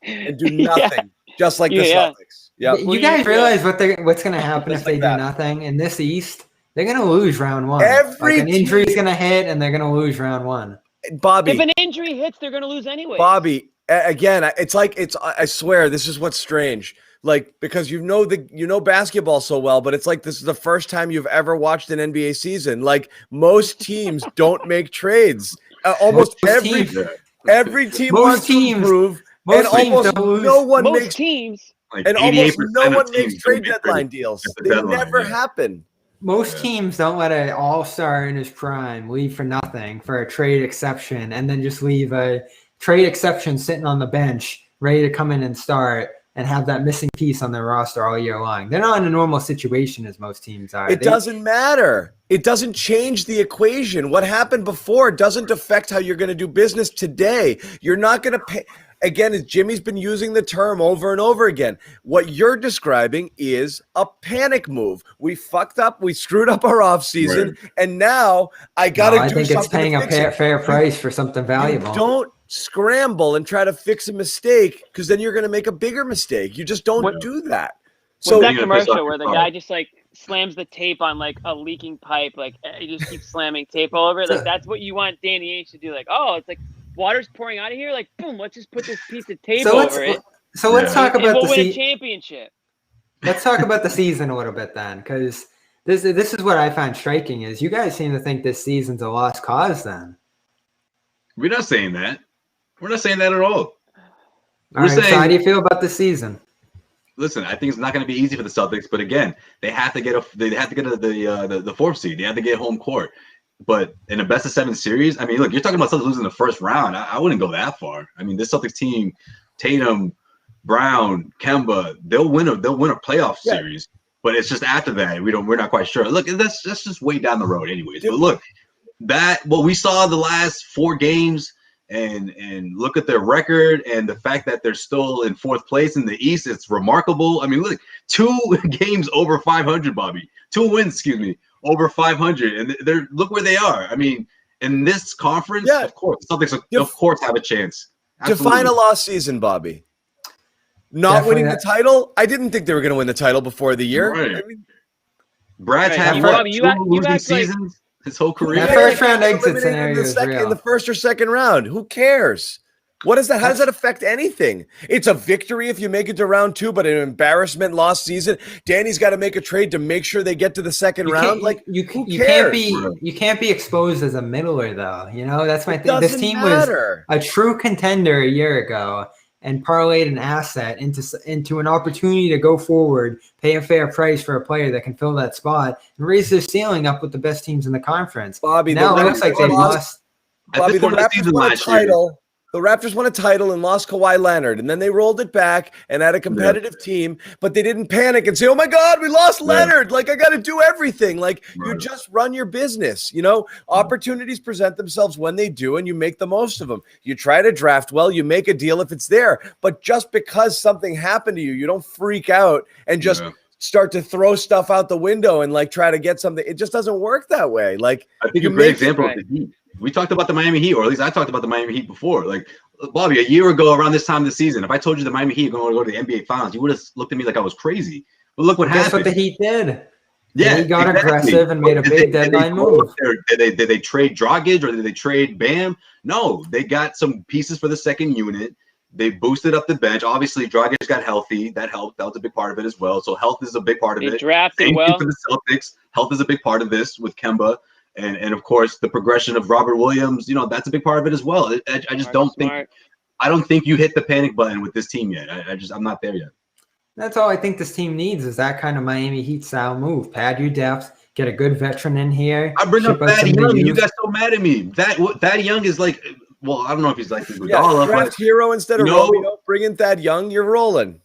and do nothing, just like the Celtics. Yeah. You guys realize what's going to happen if they do nothing in this East? They're going to lose round 1. An injury is going to hit, and they're going to lose round 1. Bobby, if an injury hits, they're going to lose anyway. Bobby, again, I swear this is what's strange. Because you know basketball so well, but it's this is the first time you've ever watched an NBA season. Most teams don't make trades. Almost every team wants to improve, and almost no one makes teams. And almost no one makes trade deadline deals. They never happen. Most teams don't let an all-star in his prime leave for nothing for a trade exception, and then just leave a trade exception sitting on the bench ready to come in and start and have that missing piece on their roster all year long. They're not in a normal situation as most teams are. It doesn't matter. It doesn't change the equation. What happened before doesn't affect how you're going to do business today. You're not going to pay. Again, as Jimmy's been using the term over and over again, what you're describing is a panic move. We fucked up. We screwed up our offseason, and now I got to do something. I think it's paying a fair price for something valuable. You don't scramble and try to fix a mistake, because then you're going to make a bigger mistake. You just don't do that. So that commercial where the guy just like slams the tape on like a leaking pipe, like he just keeps slamming tape all over it. Like that's what you want Danny Ainge to do. Like, oh, it's like water's pouring out of here. Like, boom, let's just put this piece of tape over it. So let's talk about we'll win a championship. Let's talk about the season a little bit then, because this is what I find striking is you guys seem to think this season's a lost cause. Then we're not saying that. We're not saying that at all. We're saying, so how do you feel about the season? Listen, I think it's not going to be easy for the Celtics, but again, they have to get the fourth seed. They have to get home court. But in a best of 7 series, I mean, look, you're talking about Celtics losing the first round. I wouldn't go that far. I mean, this Celtics team, Tatum, Brown, Kemba, they'll win a playoff series. But it's just after that we're not quite sure. Look, that's just way down the road, anyways. But look, what we saw the last 4 games. And look at their record and the fact that they're still in 4th place in the East. It's remarkable. I mean, look, 2 games over 500, Bobby. 2 wins, excuse me, over 500. And look where they are. I mean, in this conference, of course, Celtics of course have a chance. Absolutely. Define a lost season, Bobby. Not winning the title? I didn't think they were going to win the title before the year. Right. I mean, Brad's had 2 losing seasons. His whole career. That first round exit scenario in the first or second round. Who cares? What is that? How does that affect anything? It's a victory if you make it to round 2, but an embarrassment lost season. Danny's got to make a trade to make sure they get to the second round. Like you can't be exposed as a middler though. You know, that's my thing. This team was a true contender a year ago and parlayed an asset into an opportunity to go forward, pay a fair price for a player that can fill that spot, and raise their ceiling up with the best teams in the conference. Bobby, now it looks like they've lost. Bobby, the Raptors won a title. The Raptors won a title and lost Kawhi Leonard, and then they rolled it back and had a competitive team, but they didn't panic and say, oh, my God, we lost Leonard. Like, I got to do everything. Like, you just run your business. You know, opportunities present themselves when they do, and you make the most of them. You try to draft well, you make a deal if it's there. But just because something happened to you, you don't freak out and just start to throw stuff out the window and, like, try to get something. It just doesn't work that way. Like, I think a great example of the Heat. We talked about the Miami Heat, or at least I talked about the Miami Heat before. Like, Bobby, a year ago around this time of the season, if I told you the Miami Heat are going to go to the NBA Finals, you would have looked at me like I was crazy. But look what happened. That's what the Heat did. Yeah, he got aggressive and made a big deadline move. Did they trade Dragic or did they trade Bam? No, they got some pieces for the second unit. They boosted up the bench. Obviously, Dragic got healthy. That helped. That was a big part of it as well. So health is a big part of it. They drafted well. For the Celtics, health is a big part of this with Kemba. And of course, the progression of Robert Williams, you know, that's a big part of it as well. I just don't think you hit the panic button with this team yet. I'm not there yet. That's all I think this team needs is that kind of Miami Heat style move. Pad your depth, get a good veteran in here. I bring up Thad Young. You guys so mad at me. Thad Young is like, well, I don't know if he's like Iguodala. Draft hero instead of Romeo. Bring in Thad Young. You're rolling.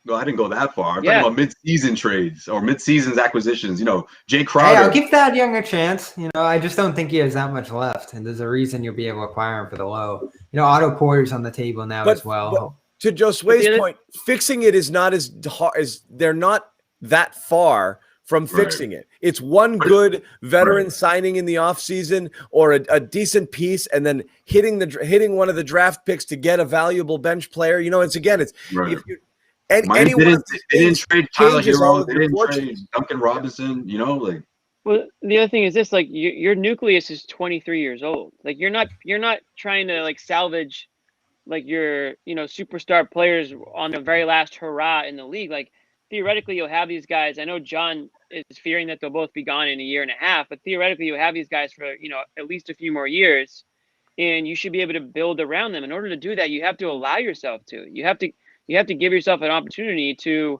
No, I didn't go that far. I'm talking about mid-season trades or mid-season acquisitions. You know, Jay Crowder. Hey, I'll give Thad Young a chance. You know, I just don't think he has that much left, and there's a reason you'll be able to acquire him for the low. You know, Otto Porter's on the table now as well. To Josue's point, fixing it is not as hard as they're not that far from fixing it. It's one good veteran signing in the offseason or a decent piece, and then hitting one of the draft picks to get a valuable bench player. You know, it's if you. And they didn't trade Tyler Hero. They didn't trade Duncan Robinson. You know, like. Well, the other thing is this: like your nucleus is 23 years old. Like you're not trying to like salvage, like your superstar players on the very last hurrah in the league. Like theoretically, you'll have these guys. I know John is fearing that they'll both be gone in a year and a half, but theoretically, you'll have these guys for at least a few more years, and you should be able to build around them. In order to do that, you have to allow yourself to. You have to give yourself an opportunity to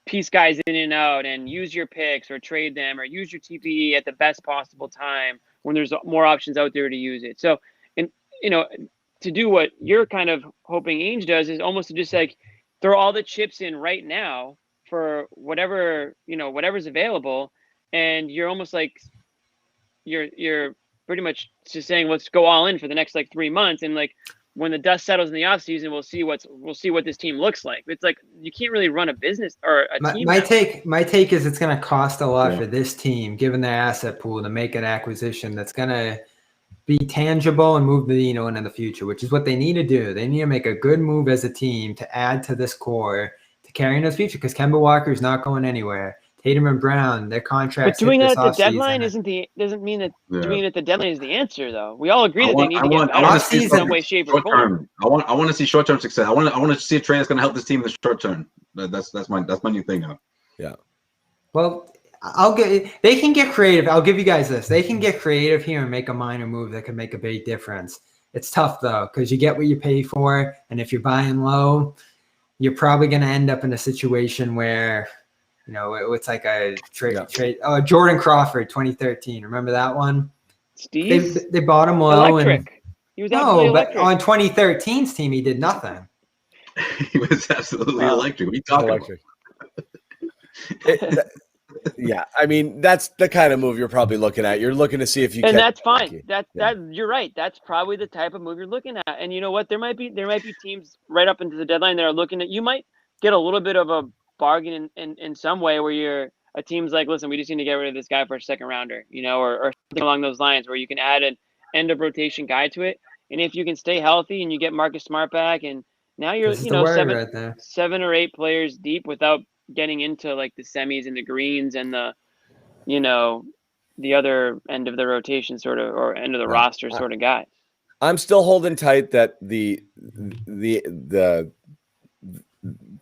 piece guys in and out and use your picks or trade them or use your TPE at the best possible time when there's more options out there to use it. So, and to do what you're kind of hoping Ainge does is almost to just like throw all the chips in right now for whatever, whatever's available. And you're almost like, you're pretty much just saying, let's go all in for the next like 3 months. And like, when the dust settles in the offseason, we'll see what this team looks like. It's like you can't really run a business or a team. My take is it's going to cost a lot for this team, given their asset pool, to make an acquisition that's going to be tangible and move the needle into the future, which is what they need to do. They need to make a good move as a team to add to this core to carry into the future, because Kemba Walker is not going anywhere. Tatum and Brown, their contracts. But doing that at the deadline doesn't mean that doing it at the deadline is the answer, though. We all agree that they need to get better in some way, shape, or form. I want to see short-term success. I want to see a trade that's going to help this team in the short term. That's my new thing now. Yeah. Well, they can get creative. I'll give you guys this. They can get creative here and make a minor move that can make a big difference. It's tough though, because you get what you pay for, and if you're buying low, you're probably going to end up in a situation where it's like a trade. Oh, Jordan Crawford, 2013. Remember that one? Steve? They bought him low. Electric. He was absolutely electric. On 2013's team, he did nothing. He was absolutely electric. What are you talking about? Yeah, I mean, that's the kind of move you're probably looking at. You're looking to see if you can. And that's fine. You're right. That's probably the type of move you're looking at. And you know what? There might be teams right up into the deadline that are looking at. You might get a little bit of a bargain in some way where a team's like, listen, we just need to get rid of this guy for a second rounder, or something along those lines, where you can add an end of rotation guy to it. And if you can stay healthy and you get Marcus Smart back, and now you're seven or 8 players deep without getting into like the semis and the greens and the the other end of the rotation sort of, or end of the roster sort of guys. I'm still holding tight that the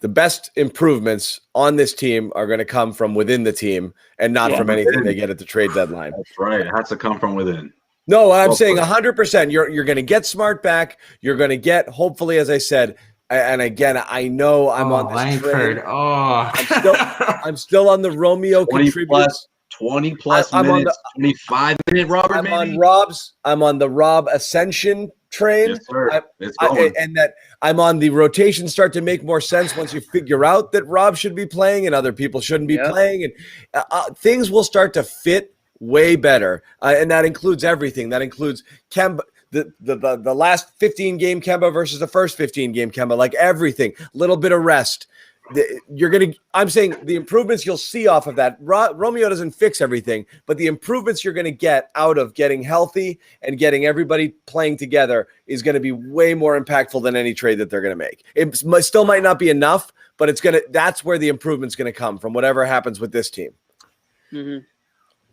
best improvements on this team are going to come from within the team and not from anything they get at the trade deadline. That's right. It has to come from within. No, I'm saying 100%. You're going to get Smart back. You're going to get, hopefully, as I said, and again, I know I'm on this Langford. train. I'm still on the Romeo 20 contributes. 20 plus minutes, 25-minute Robert. I'm on the Rob Ascension train. Yes, sir. It's going. And that I'm on the rotation start to make more sense once you figure out that Rob should be playing and other people shouldn't be playing, and things will start to fit way better. And that includes everything. That includes Kemba. The last 15 game Kemba versus the first 15 game Kemba, like everything, little bit of rest. I'm saying the improvements you'll see off of that. Romeo doesn't fix everything, but the improvements you're going to get out of getting healthy and getting everybody playing together is going to be way more impactful than any trade that they're going to make. It still might not be enough, but that's where the improvement's going to come from, whatever happens with this team. Mm-hmm.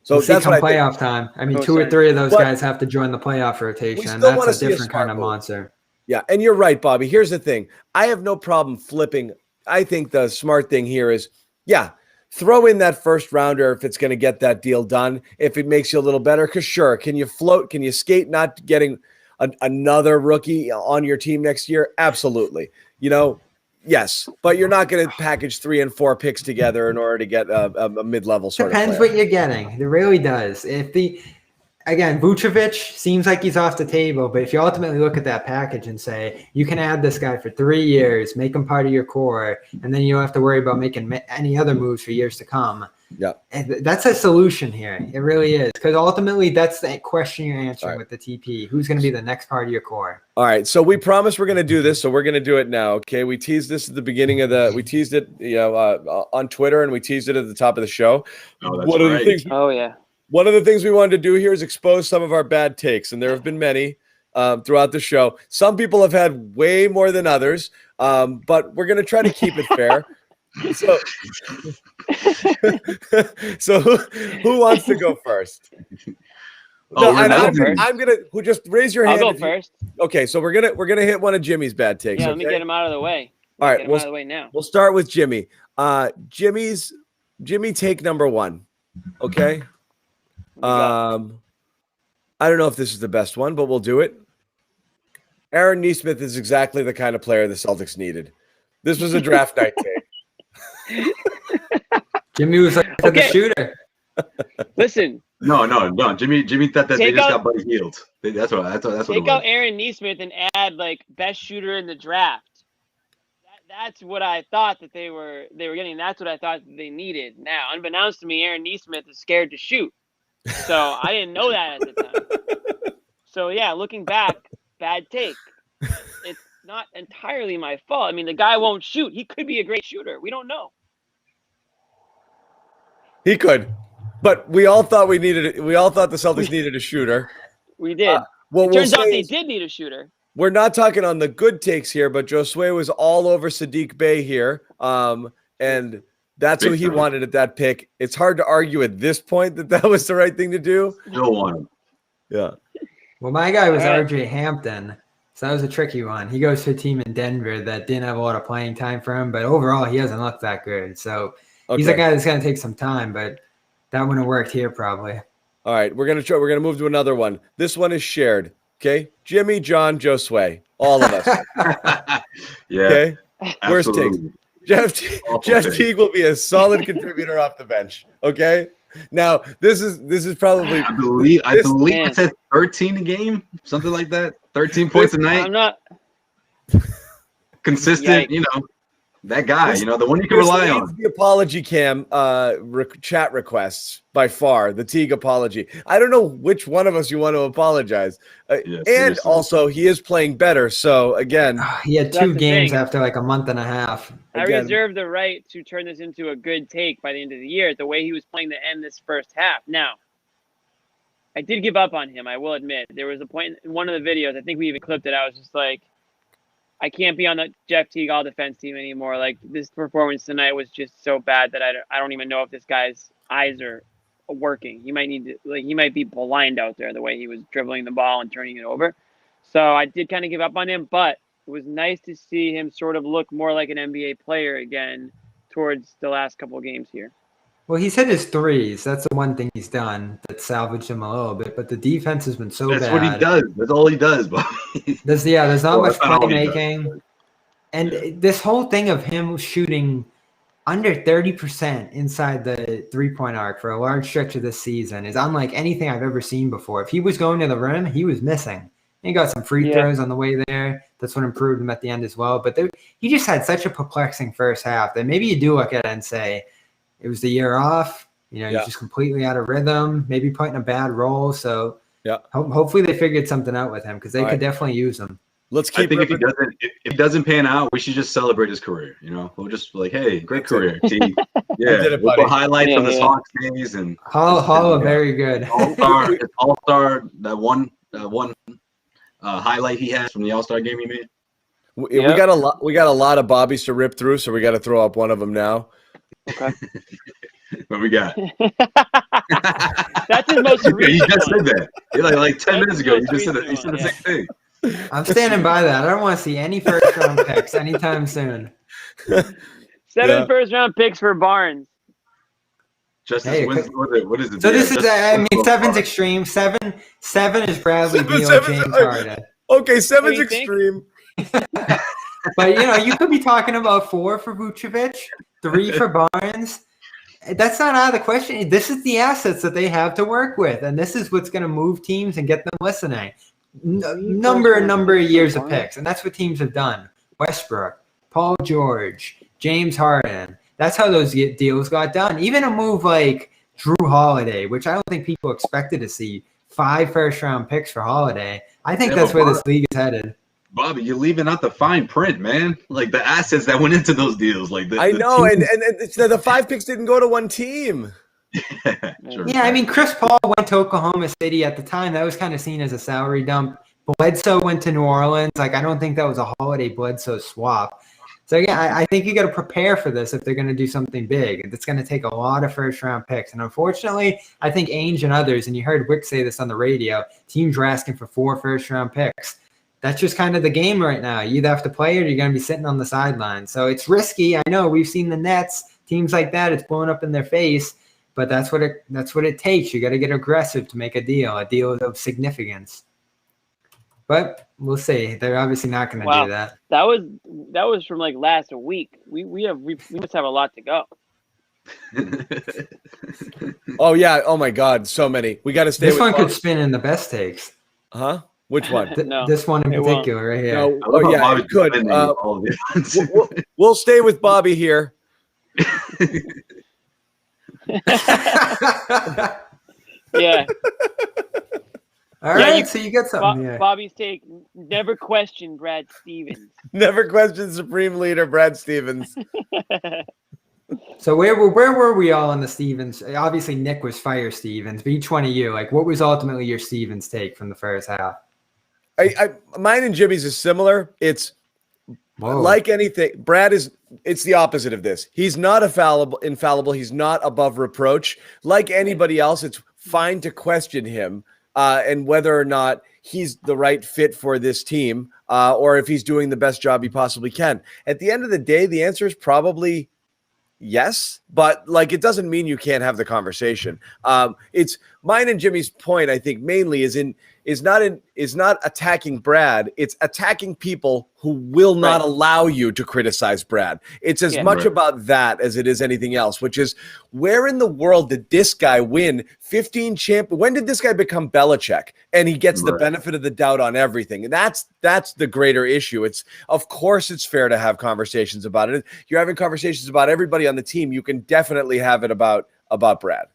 So that's what playoff time. I mean, 2 or 3 of those guys have to join the playoff rotation. That's a different kind of monster. Yeah, and you're right, Bobby. Here's the thing. I have no problem flipping. I think the smart thing here is, throw in that first rounder if it's going to get that deal done, if it makes you a little better. Because sure, can you float? Can you skate not getting another rookie on your team next year? Absolutely. Yes, but you're not going to package 3 and 4 picks together in order to get a mid-level sort of player. Depends what you're getting. It really does. Again, Vucevic seems like he's off the table, but if you ultimately look at that package and say, you can add this guy for 3 years, make him part of your core, and then you don't have to worry about making any other moves for years to come. Yeah. And that's a solution here. It really is. Because ultimately, that's the question you're answering with the TP. Who's going to be the next part of your core? All right. So we promised we're going to do this, so we're going to do it now. Okay. We teased this at the beginning of we teased it, on Twitter, and we teased it at the top of the show. Oh, that's right. One of the things we wanted to do here is expose some of our bad takes, and there have been many throughout the show. Some people have had way more than others, but we're going to try to keep it fair. So who wants to go first? I'm gonna. Who just raise your hand? I'll go first. Okay, so we're gonna hit one of Jimmy's bad takes. Yeah, let me get him out of the way. All right, get him out of the way now. We'll start with Jimmy. Jimmy take number 1. Okay. I don't know if this is the best one, but we'll do it. Aaron Nesmith is exactly the kind of player the Celtics needed. This was a draft night take. Jimmy was like the shooter. Listen, No. Jimmy thought that they Take just out- got Buddy Hield. That's what it Take was. out Aaron Nesmith and add like best shooter in the draft. That's what I thought that they were getting. That's what I thought that they needed. Now, unbeknownst to me, Aaron Nesmith is scared to shoot, so I didn't know that at the time. So yeah, looking back, bad take. It's not entirely my fault. I mean, the guy won't shoot. He could be a great shooter. We don't know. He could, but we all thought the Celtics needed a shooter. We did. Well, Turns out they did need a shooter. We're not talking on the good takes here, but Josue was all over Sadiq Bey here, and that's who he wanted at that pick. It's hard to argue at this point that was the right thing to do. Still want him. Yeah. Well, my guy was RJ Hampton, so that was a tricky one. He goes to a team in Denver that didn't have a lot of playing time for him, but overall he hasn't looked that good. So he's a guy that's going to take some time, but that wouldn't have worked here probably. All right, we're gonna move to another one. This one is shared. Okay, Jimmy, John, Josue, all of us. Yeah. Okay, worst absolutely. takes. Jeff Teague will be a solid contributor off the bench. Okay. Now this is probably I believe it said 13 a game, something like that. 13 points a night. I'm not consistent. Yikes. That guy. The one you can rely on. The apology cam chat requests by far, the Teague apology. I don't know which one of us you want to apologize. And seriously. also, he is playing better. So, again. He had 2 games after like a month and a half. I reserve the right to turn this into a good take by the end of the year, the way he was playing to end this first half. Now, I did give up on him, I will admit. There was a point in one of the videos, I think we even clipped it, I was just like, I can't be on the Jeff Teague all-defense team anymore. Like, this performance tonight was just so bad that I don't even know if this guy's eyes are working. He might be blind out there the way he was dribbling the ball and turning it over. So I did kind of give up on him, but it was nice to see him sort of look more like an NBA player again towards the last couple of games here. Well, he's hit his threes. That's the one thing he's done that salvaged him a little bit. But the defense has been so bad. That's what he does. That's all he does, Bobby. There's not much that's not all he playmaking. And this whole thing of him shooting under 30% inside the three-point arc for a large stretch of this season is unlike anything I've ever seen before. If he was going to the rim, he was missing. He got some free throws on the way there. That's what improved him at the end as well. But he just had such a perplexing first half that maybe you do look at it and say, it was the year off. He's just completely out of rhythm, maybe put in a bad role. So hopefully they figured something out with him because they could definitely use him. I think if he doesn't pan out, we should just celebrate his career. We'll just be like, hey, great career, T. Yeah, we'll put highlights from his Hawks days and Holla, very good. All-star, that one highlight he has from the All-Star game he made. We got a lot of Bobbies to rip through, so we got to throw up one of them now. Okay. What we got? That's his most recent. You just said that. Like 10 minutes ago, you just said the same thing. I'm standing by that. I don't want to see any first-round picks anytime soon. 7 first-round picks for Barnes. What is it? So this is, seven's extreme. Seven is Bradley Beal, James Harden. Okay, 7's extreme. But, you could be talking about 4 for Vucevic, 3 for Barnes. That's not out of the question. This is the assets that they have to work with, and this is what's going to move teams and get them listening. Number of years of picks, and that's what teams have done. Westbrook, Paul George, James Harden. That's how those deals got done. Even a move like Drew Holiday, which I don't think people expected to see, 5 first-round picks for Holiday. I think that's where this league is headed. Bobby, you're leaving out the fine print, man. Like the assets that went into those deals. I know, and the 5 picks didn't go to one team. Sure. Yeah, Chris Paul went to Oklahoma City at the time. That was kind of seen as a salary dump. Bledsoe went to New Orleans. I don't think that was a Holiday Bledsoe swap. So again, I think you got to prepare for this if they're going to do something big. It's going to take a lot of first-round picks. And unfortunately, I think Ainge and others, and you heard Wick say this on the radio, teams are asking for 4 first-round picks. That's just kind of the game right now. You either have to play it or you're going to be sitting on the sideline. So it's risky. I know we've seen the Nets, teams like that, it's blown up in their face, but that's what it takes. You got to get aggressive to make a deal of significance. But we'll see. They're obviously not going to do that. That was from like last week. We must have a lot to go. Oh yeah. Oh my God. So many. We got to stay. This with one Bobby. could spin in the best takes. Huh? Which one? No, This one in it won't. particular, right here. No. I love Oh how yeah. Bobby's It could. defending all of it. We'll stay with Bobby here. Yeah. All Yeah, right, so you got something here. Bobby's take: never question Brad Stevens. Never question Supreme Leader Brad Stevens. So where were we all on the Stevens? Obviously, Nick was fire Stevens, but each one of you, like, what was ultimately your Stevens take from the first half? Mine and Jimmy's is similar. It's like anything. Brad is. It's the opposite of this. He's not infallible. He's not above reproach. Like anybody else, it's fine to question him and whether or not he's the right fit for this team or if he's doing the best job he possibly can. At the end of the day, the answer is probably yes, but like it doesn't mean you can't have the conversation. It's mine and Jimmy's point, I think, mainly is not attacking Brad. It's attacking people who will not allow you to criticize Brad. It's as much about that as it is anything else, which is where in the world did this guy win 15 When did this guy become Belichick? And he gets the benefit of the doubt on everything. And that's the greater issue. It's of course it's fair to have conversations about it. You're having conversations about everybody on the team. You can definitely have it about Brad.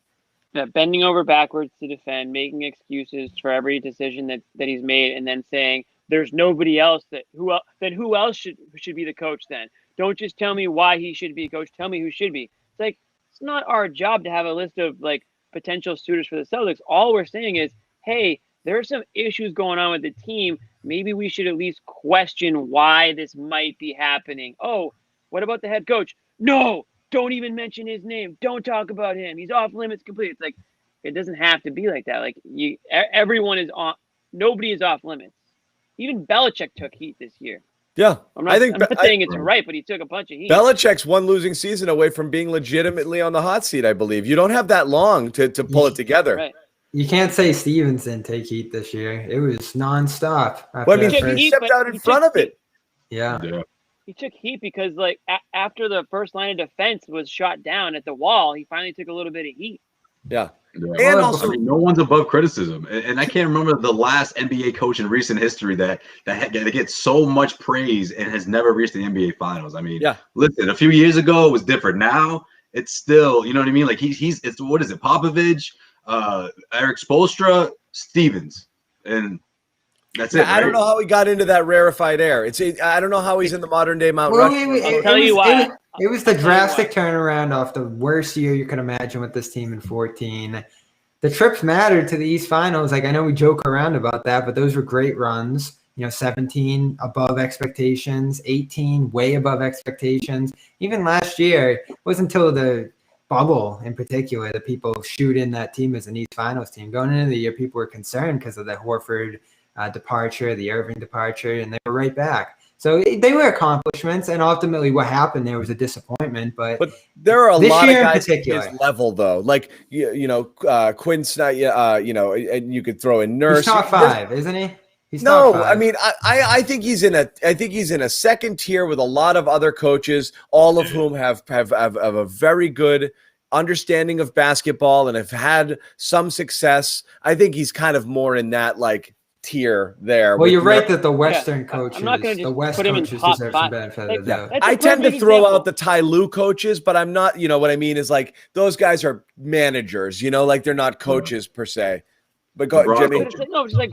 Yeah, bending over backwards to defend, making excuses for every decision that he's made, and then saying there's nobody else who else should be the coach then. Don't just tell me why he should be a coach. Tell me who should be. It's like it's not our job to have a list of like potential suitors for the Celtics. All we're saying is, hey, there are some issues going on with the team. Maybe we should at least question why this might be happening. Oh, what about the head coach? No. Don't even mention his name. Don't talk about him. He's off limits completely. It's like it doesn't have to be like that. Like everyone is on. Nobody is off limits. Even Belichick took heat this year. Yeah, I'm not saying it's right, but he took a bunch of heat. Belichick's one losing season away from being legitimately on the hot seat, I believe. You don't have that long to pull it together. Right. You can't say Stevens didn't take heat this year. It was nonstop. Well, I mean, he stepped out in front of it. Yeah. He took heat because, like, after the first line of defense was shot down at the wall, he finally took a little bit of heat. Yeah. And also, I mean, no one's above criticism. And I can't remember the last NBA coach in recent history that gets so much praise and has never reached the NBA Finals. I mean, listen, a few years ago it was different. Now it's still, you know what I mean? Like it's what is it? Popovich, Eric Spoelstra, Stevens, and that's it. I don't know how he got into that rarefied air. I don't know how he's in the modern day Mount Rushmore. I'll tell you why. It was the drastic turnaround off the worst year you could imagine with this team in 14. The trips mattered to the East Finals. Like, I know we joke around about that, but those were great runs. 17 above expectations, 18 way above expectations. Even last year, it wasn't until the bubble in particular that people shoot in that team as an East Finals team. Going into the year, people were concerned because of the Horford departure, the Irving departure, and they were right back. So they were accomplishments, and ultimately what happened there was a disappointment. But there are a lot of guys at his level, though. Like, Quinn Snyder, and you could throw in Nurse. He's top 5, isn't he? He's no, top 5. I mean, I think he's in a second tier with a lot of other coaches, all of whom have a very good understanding of basketball and have had some success. I think he's kind of more in that tier there. Well, you're right that the Western coaches, I'm not going to the West put him in coaches top deserve 5. some benefit of the doubt. I tend to throw out the Ty Lue coaches, but I'm not, what I mean is those guys are managers, they're not coaches per se. But go ahead, Jimmy. No, it's like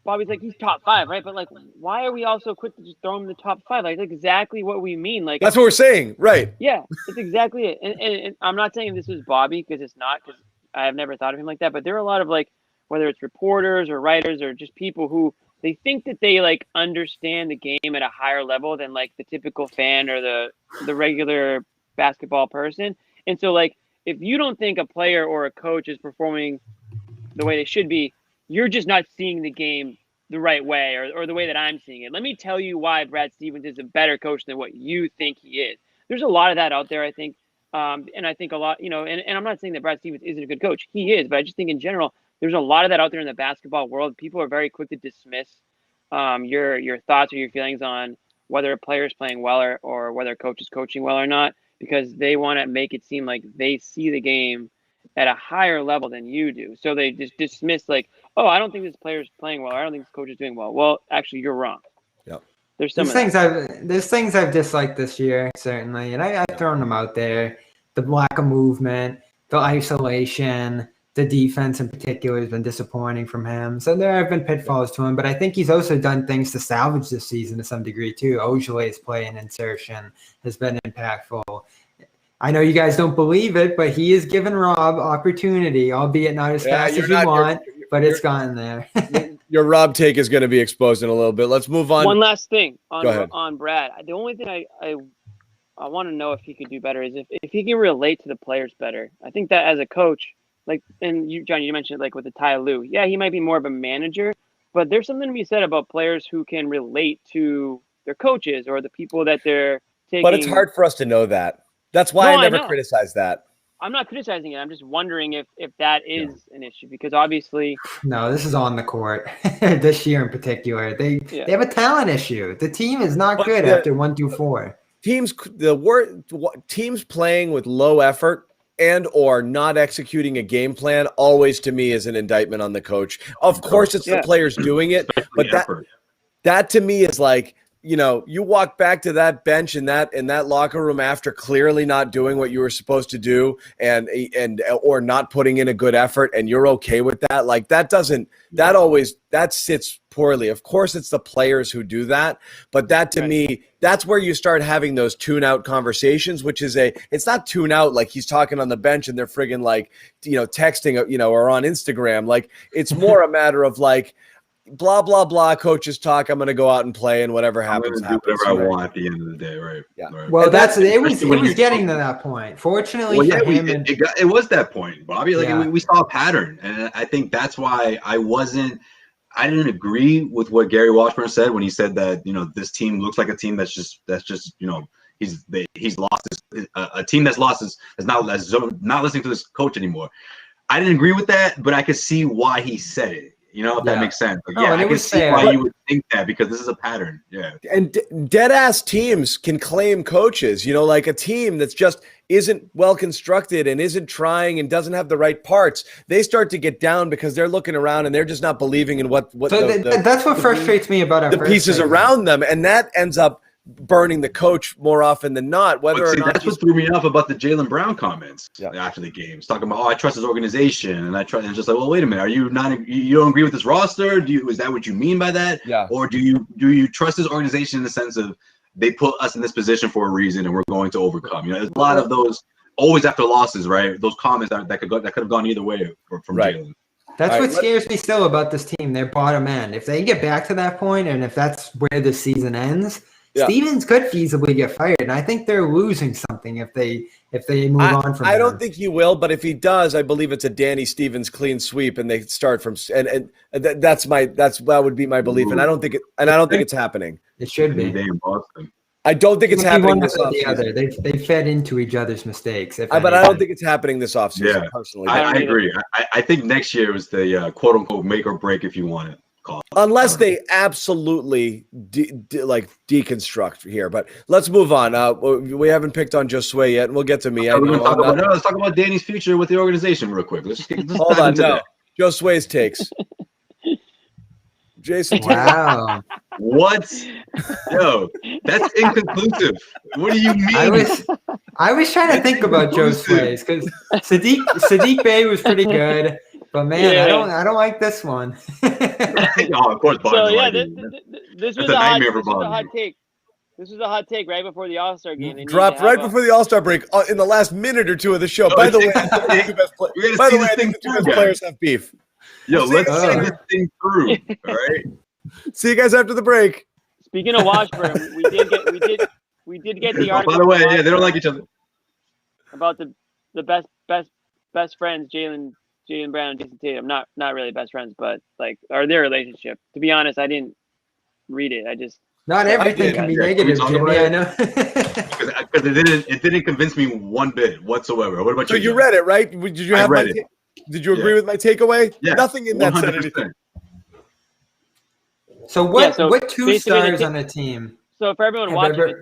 Bobby's like, he's top 5, right? But why are we all so quick to just throw him in the top 5? That's exactly what we mean. That's what we're saying, right? Yeah, that's exactly it. And I'm not saying this is Bobby because it's not, because I have never thought of him like that. But there are a lot of whether it's reporters or writers or just people who they think that they understand the game at a higher level than the typical fan or the regular basketball person. And so if you don't think a player or a coach is performing the way they should be, you're just not seeing the game the right way or the way that I'm seeing it. Let me tell you why Brad Stevens is a better coach than what you think he is. There's a lot of that out there, I think. And I think a lot, and I'm not saying that Brad Stevens isn't a good coach. He is, but I just think in general, there's a lot of that out there in the basketball world. People are very quick to dismiss your thoughts or your feelings on whether a player is playing well or whether a coach is coaching well or not, because they want to make it seem like they see the game at a higher level than you do. So they just dismiss like, oh, I don't think this player's playing well. Or I don't think this coach is doing well. Well, actually, you're wrong. Yep. There's things I've disliked this year, certainly, and I've thrown them out there. The lack of movement, the isolation, the defense in particular has been disappointing from him. So there have been pitfalls to him, but I think he's also done things to salvage this season to some degree too. Ojue's play and insertion has been impactful. I know you guys don't believe it, but he has given Rob opportunity, albeit not as fast as you want, but it's gotten there. Your Rob take is going to be exposed in a little bit. Let's move on. One last thing on Brad. The only thing I want to know if he could do better is if he can relate to the players better. I think that as a coach, like, and you, John, you mentioned like with the Ty Lue. Yeah, he might be more of a manager, but there's something to be said about players who can relate to their coaches or the people that they're taking. But it's hard for us to know that. That's why I never criticize that. I'm not criticizing it. I'm just wondering if that is an issue, because obviously no, this is on the court this year in particular. They have a talent issue. The team is not good after 1 through 4. Teams playing with low effort and or not executing a game plan always to me is an indictment on the coach. Of course, it's the players doing it, but that to me is like, you know, you walk back to that bench in that locker room after clearly not doing what you were supposed to do and or not putting in a good effort, and you're okay with that. Like that sits poorly. Of course, it's the players who do that, but that to me, that's where you start having those tune out conversations, which is it's not tune out like he's talking on the bench and they're friggin' like, you know, texting, you know, or on Instagram. Like it's more a matter of like, blah, blah, blah, coaches talk. I'm going to go out and play, and whatever happens, do whatever I want at the end of the day, right? Yeah. Right. Well, it was getting to that point. Fortunately for him. It was that point, Bobby. Like we saw a pattern, and I think that's why I didn't agree with what Gary Washburn said when he said that, you know, this team looks like a team that's just you know, he's lost a team that's lost is not listening to this coach anymore. I didn't agree with that, but I could see why he said it. You know, if that makes sense. Like, I can see why you would think that, because this is a pattern. Yeah. And dead-ass teams can claim coaches. You know, like a team that's just isn't well constructed and isn't trying and doesn't have the right parts. They start to get down because they're looking around and they're just not believing in what that's what frustrates me about the pieces around them, and that ends up burning the coach more often than not. That's what threw me off about the Jaylen Brown comments after the games, talking about, I trust his organization, and I trust. And it's just like, well, wait a minute, you don't agree with this roster? Is that what you mean by that? Yeah. Or do you trust his organization in the sense of they put us in this position for a reason and we're going to overcome? You know, there's a lot of those always after losses, right? Those comments that could have gone either way from Jaylen. That's what scares me still about this team. Their bottom end. If they get back to that point, and if that's where the season ends. Stevens could feasibly get fired, and I think they're losing something if they move on from. I don't think he will, but if he does, I believe it's a Danny Stevens clean sweep, and they start from and that would be my belief, and I don't think it's happening. It should be. I don't think it's happening this offseason. They fed into each other's mistakes. But I don't think it's happening this offseason. Yeah, personally, I agree. I think next year was the quote unquote make or break, if you want it. Unless they absolutely deconstruct here, but let's move on. We haven't picked on Josue yet, and we'll get to me. Let's talk about Danny's future with the organization real quick. Hold on, no. Josue's takes. Jason. Wow. What? Yo, that's inconclusive. What do you mean? I was trying to think about Josue's because Sadiq Bey was pretty good. But man, I don't like this one. Of course, so yeah, this was a hot take. This was a hot take right before the All-Star game. Dropped right before the All-Star break in the last minute or two of the show. By the way, I think the two best players have beef. Yo, let's see this thing through. All right. See you guys after the break. Speaking of Washburn, we did get the article. By the way, they don't like each other. About the best friends, Jaylen Brown and Jason Tatum, not really best friends, but like, or their relationship. To be honest, I didn't read it. I just not everything can be negative, Jimmy. I know. Because it didn't convince me one bit whatsoever. What about you? So you read it, right? Did you have Did you agree with my takeaway? Yeah. Nothing in that said anything. So what two stars on a team? So for everyone watching,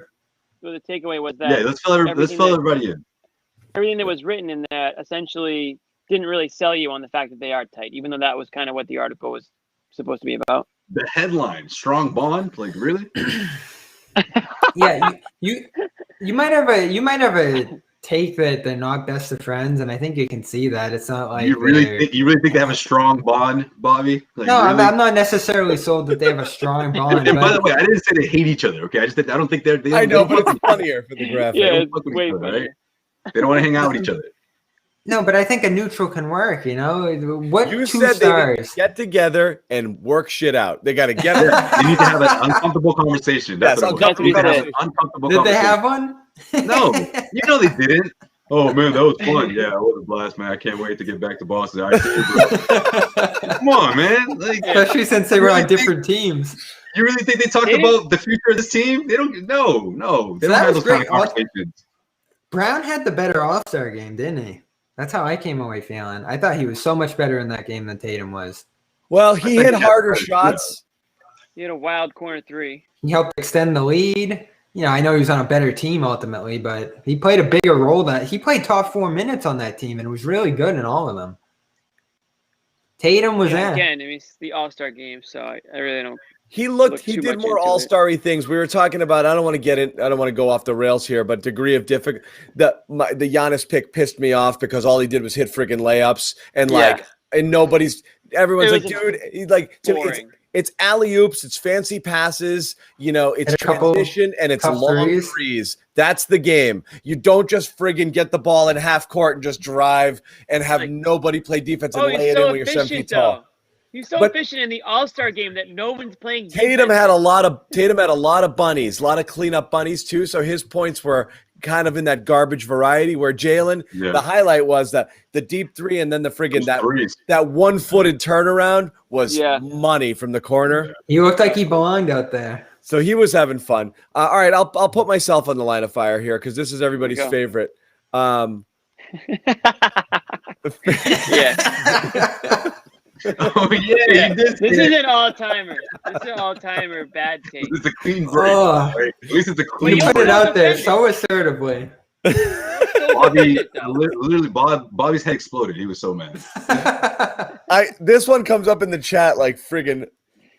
So the takeaway was that Yeah, let's fill everybody in. everything that was written in that essentially didn't really sell you on the fact that they are tight, even though that was kind of what the article was supposed to be about. The headline, strong bond, like really? Yeah, you might have a take that they're not best of friends, and I think you can see that. It's not like you really think they have a strong bond, Bobby? Like, no, really? I'm not necessarily sold that they have a strong bond. And by the way, I didn't say they hate each other. Okay, I don't think they're. I know, but it's funnier for the graphic. Yeah, They it's don't fuck with way each other, funnier. right? They don't want to hang out with each other. No, but I think a neutral can work. You know, what You two said they stars? would get together and work shit out. They got to get there. They need to have an uncomfortable conversation. That's Yes, what it was. They need to have an uncomfortable Did they conversation. have one? No, you know they didn't. Oh man, that was fun. Yeah, it was a blast, man. I can't wait to get back to Boston. All right, come on, man. Like, Especially since they were on different teams. you really think they talked about the future of this team? They don't. No. They So don't that have was those kind of great. conversations. Brown had the better All-Star game, didn't he? That's how I came away feeling. I thought he was so much better in that game than Tatum was. Well, he hit harder shots. He had a wild corner three. He helped extend the lead. You know, I know he was on a better team ultimately, but he played a bigger role. He played top 4 minutes on that team and was really good in all of them. Tatum was in. Again, I mean, it's the All-Star game, so I really don't. He Look he too did much more into it. all-starry things. We were talking about, I don't want to go off the rails here, but degree of difficult. The Giannis pick pissed me off because all he did was hit freaking layups and everyone's like, dude, he's like, to me, it's alley-oops, it's fancy passes, you know, it's And a couple transition, and it's tough long threes. That's the game. You don't just friggin' get the ball in half court and just drive and have nobody play defense and lay it in when you're 7 feet tall. He's so efficient in the All-Star game that no one's playing defense. Tatum had a lot of bunnies, a lot of cleanup bunnies too. So his points were kind of in that garbage variety. Where Jalen, the highlight was that the deep three and then the friggin' that 1-footed turnaround was money from the corner. He looked like he belonged out there. So he was having fun. All right, I'll put myself on the line of fire here because this is everybody's favorite. Oh yeah, you did. This is an all-timer. This is an all-timer bad take. This is a clean break. Right? At least it's a clean You break. put it out there so assertively. Bobby, literally, Bobby's head exploded. He was so mad. This one comes up in the chat like friggin'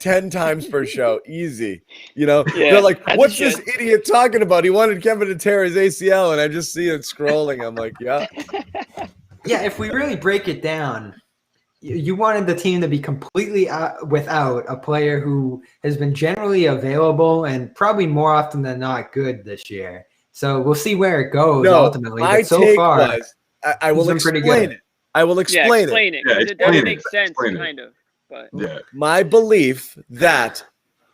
10 times per show. Easy. You know, they're like, what's this idiot talking about? He wanted Kemba to tear his ACL, and I just see it scrolling. I'm like, yeah. Yeah, if we really break it down, you wanted the team to be completely without a player who has been generally available and probably more often than not good this year. So we'll see where it goes ultimately. My but so take far, was, I will explain it. I will explain it. Because it doesn't make sense, kind of. But my belief that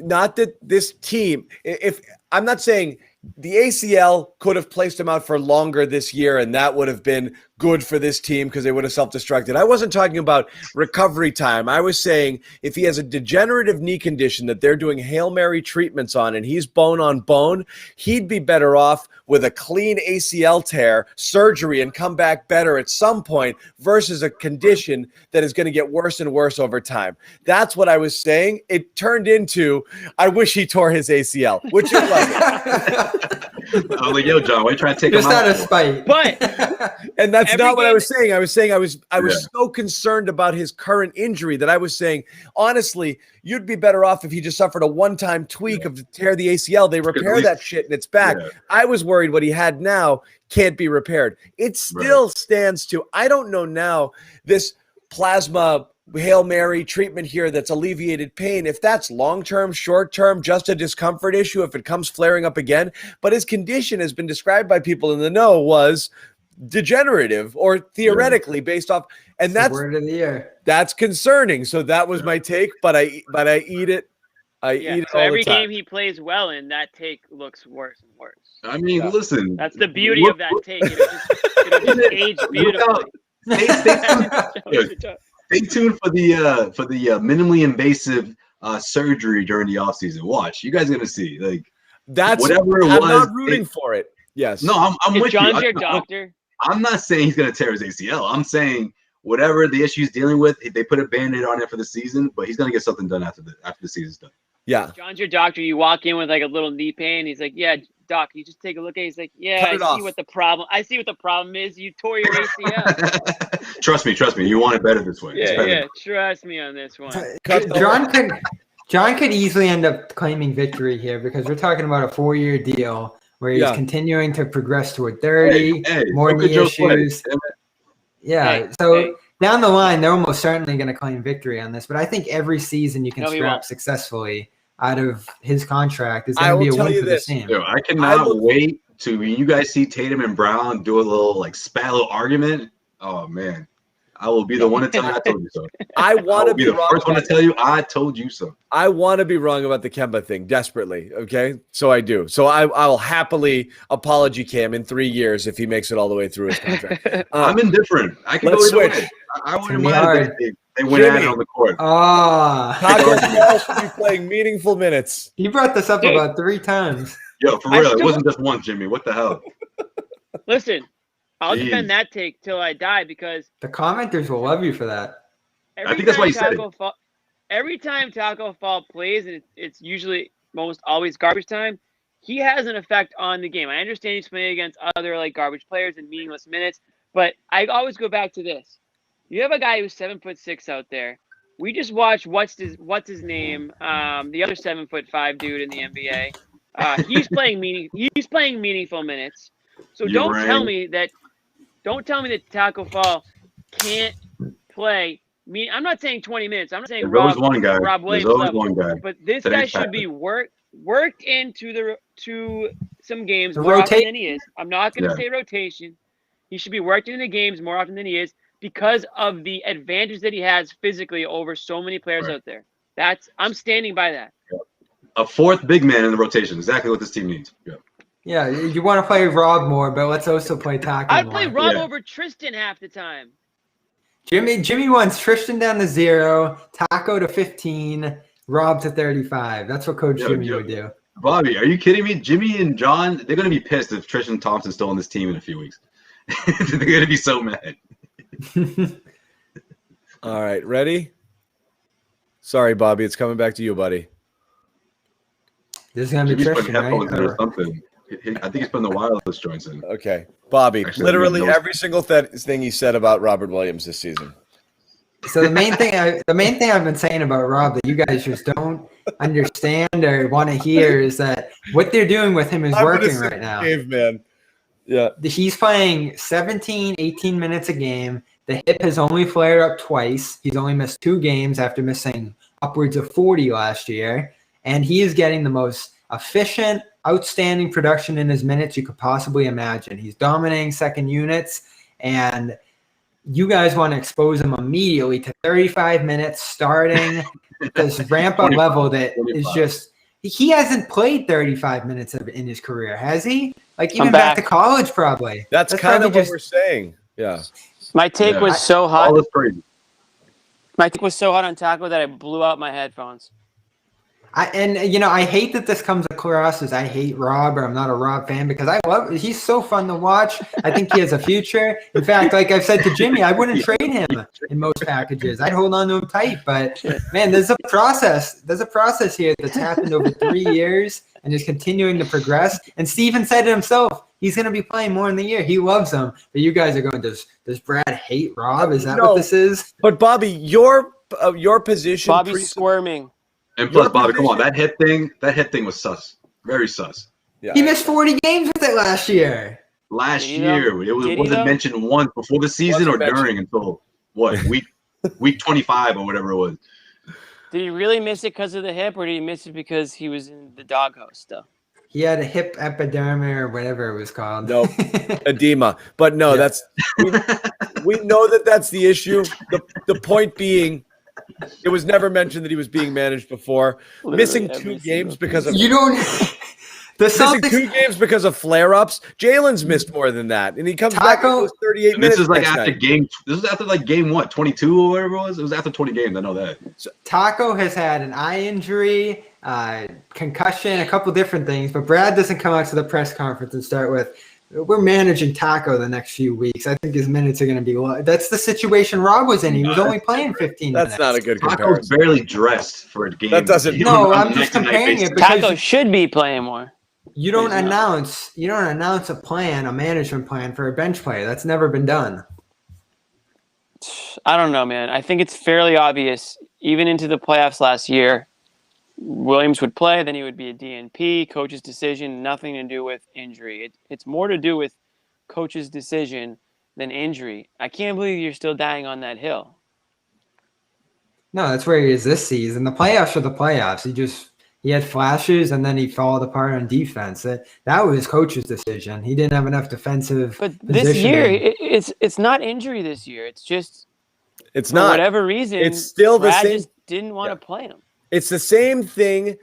not that this team, if I'm not saying the ACL could have placed him out for longer this year, and that would have been good for this team because they would have self-destructed. I wasn't talking about recovery time. I was saying if he has a degenerative knee condition that they're doing Hail Mary treatments on and he's bone on bone, he'd be better off with a clean ACL tear, surgery, and come back better at some point versus a condition that is going to get worse and worse over time. That's what I was saying. It turned into, I wish he tore his ACL, which it wasn't. I was like, yo, John, why are you trying to take just him out? out of spite. But and that's not what I was saying. I was saying I was so concerned about his current injury that I was saying, honestly, you'd be better off if he just suffered a one-time tweak of tear the ACL. They repair that shit and it's back. Yeah. I was worried what he had now can't be repaired. It still stands to, I don't know now, this plasma Hail Mary treatment here that's alleviated pain, if that's long-term, short-term, just a discomfort issue, if it comes flaring up again. But his condition has been described by people in the know was degenerative or theoretically based off, and that's word of the year. That's concerning. So that was my take, but I eat it. I eat it so all every the time. game he plays well in, that take looks worse and worse. I mean, listen. That's the beauty of that take. It'll just age beautifully. Stay tuned for the minimally invasive surgery during the offseason. Watch, you guys are gonna see that's whatever it I'm was. Not rooting for it. Yes. No, I'm with John's you. your doctor. I'm not saying he's gonna tear his ACL. I'm saying whatever the issue he's dealing with, they put a Band-Aid on it for the season, but he's gonna get something done after the season's done. Yeah. John's your doctor. You walk in with like a little knee pain. He's like, "Yeah, duck. You just take a look at it. He's like, yeah, Cut I it see off. what the problem. I see what the problem is. You tore your ACL. Trust me. You want it better this way. It's better. yeah. Trust me on this one. John could easily end up claiming victory here because we're talking about a 4-year deal where he's continuing to progress toward 30, more knee issues. Yeah, down the line, they're almost certainly going to claim victory on this. But I think every season you can scrap successfully out of his contract is going to be a win for this team. Yo, I cannot wait to when you guys see Tatum and Brown do a little little argument. Oh man, I will be the one to tell you I told you so. I want to be the first one to tell you I told you so. I want to be wrong about the Kemba thing desperately. Okay, so I do. So I'll happily apology Cam in 3 years if he makes it all the way through his contract. I'm indifferent. I can let's go either switch. way. I wouldn't mind if they went at it on the court. Taco Fall should be playing meaningful minutes. You brought this up about 3 times. Yo, for real, it wasn't just once, Jimmy. What the hell? Listen, I'll defend that take till I die because the commenters will love you for that. I think that's why you said it. Every time Taco Fall plays, and it's usually almost always garbage time, he has an effect on the game. I understand he's playing against other garbage players in meaningless minutes, but I always go back to this. You have a guy who's 7'6" out there. We just watched what's his name? The other 7'5" dude in the NBA. He's playing meaningful minutes. So don't tell me that Taco Fall can't play. I'm not saying 20 minutes. I'm not saying Rob Williams level, but this guy should be worked into some games more often than he is. I'm not going to say rotation. He should be worked into games more often than he is because of the advantage that he has physically over so many players out there. I'm standing by that. A 4th big man in the rotation. Exactly what this team needs. Yeah, you want to play Rob more, but let's also play Taco. I'd play Rob over Tristan half the time. Jimmy wants Tristan down to 0, Taco to 15, Rob to 35. That's what Coach Jimmy would do. Bobby, are you kidding me? Jimmy and John, they're going to be pissed if Tristan Thompson's still on this team in a few weeks. They're going to be so mad. All right, ready? Sorry, Bobby, it's coming back to you, buddy. This is going to be Tristan, right? Or something. I think he's putting the wireless joints in. Okay. Bobby, literally every single thing he said about Robert Williams this season. So the main thing I've been saying about Rob that you guys just don't understand or want to hear is that what they're doing with him is working right now. Caveman. Yeah. He's playing 17, 18 minutes a game. The hip has only flared up twice. He's only missed 2 games after missing upwards of 40 last year. And he is getting the most efficient, outstanding production in his minutes you could possibly imagine. He's dominating second units, and you guys want to expose him immediately to 35 minutes starting this ramp-up level that 25. Is just – he hasn't played 35 minutes in his career, has he? Even back to college probably. That's kind of what we're saying. Yeah. My take was so hot. My take was so hot on Taco that I blew out my headphones. I hate that this comes across as I hate Rob or I'm not a Rob fan because he's so fun to watch. I think he has a future. In fact, like I've said to Jimmy, I wouldn't trade him in most packages. I'd hold on to him tight. But man, there's a process. There's a process here that's happened over 3 years and is continuing to progress. And Steven said it himself. He's going to be playing more in the year. He loves him. But you guys are going, does Brad hate Rob? Is that what this is? But Bobby, your position. Bobby's squirming. And plus, Bobby, come on, that hit thing was sus. Very sus. Yeah. He missed 40 games with it last year. It wasn't mentioned once before the season or during until week 25 or whatever it was. Did he really miss it because of the hip, or did he miss it because he was in the doghouse stuff? He had a hip epidermy or whatever it was called. No, edema. But no, that's we know that's the issue. The point being, it was never mentioned that he was being managed before. Literally missing 2 games because of missing 2 games because of flare-ups. Jalen's missed more than that, and he comes back and goes 38 minutes. This is after game. This is after game what 22 or whatever it was. It was after 20 games. I know that. So, Taco has had an eye injury, concussion, a couple different things, but Brad doesn't come out to the press conference and start with, we're managing Taco the next few weeks. I think his minutes are going to be low. That's the situation Rob was in. He was only playing 15 minutes. That's not a good comparison. Taco's barely dressed for a game. That doesn't. No, I'm just comparing it because Taco should be playing more. You don't announce a management plan for a bench player. That's never been done. I don't know, man. I think it's fairly obvious, even into the playoffs last year, Williams would play, then he would be a DNP, coach's decision, nothing to do with injury. It's more to do with coach's decision than injury. I can't believe you're still dying on that hill. No, that's where he is this season. The playoffs are the playoffs. He had flashes and then he fell apart on defense. That was his coach's decision. He didn't have enough defensive. But this year, it's not injury this year. It's just for whatever reason. It's still Brad the same. Just didn't want to play him. It's the same thing,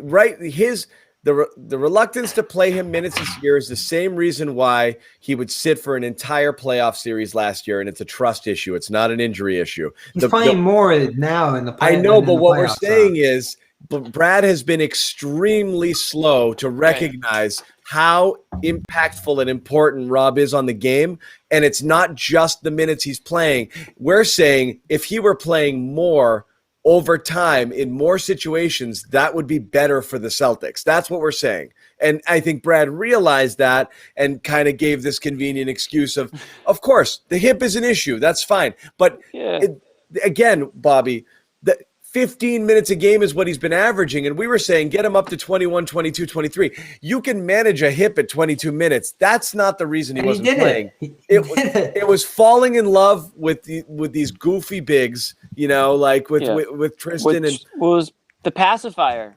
right? The reluctance to play him minutes this year is the same reason why he would sit for an entire playoff series last year, and it's a trust issue. It's not an injury issue. He's playing more now in the playoffs. I know, but what we're saying is Brad has been extremely slow to recognize how impactful and important Rob is on the game, and it's not just the minutes he's playing. We're saying if he were playing more over time in more situations, that would be better for the Celtics. That's what we're saying. And I think Brad realized that and kind of gave this convenient excuse of course, the hip is an issue. That's fine. But again, Bobby, the 15 minutes a game is what he's been averaging. And we were saying, get him up to 21, 22, 23. You can manage a hip at 22 minutes. That's not the reason he wasn't playing. It was falling in love with these goofy bigs, like with Tristan. Which was the pacifier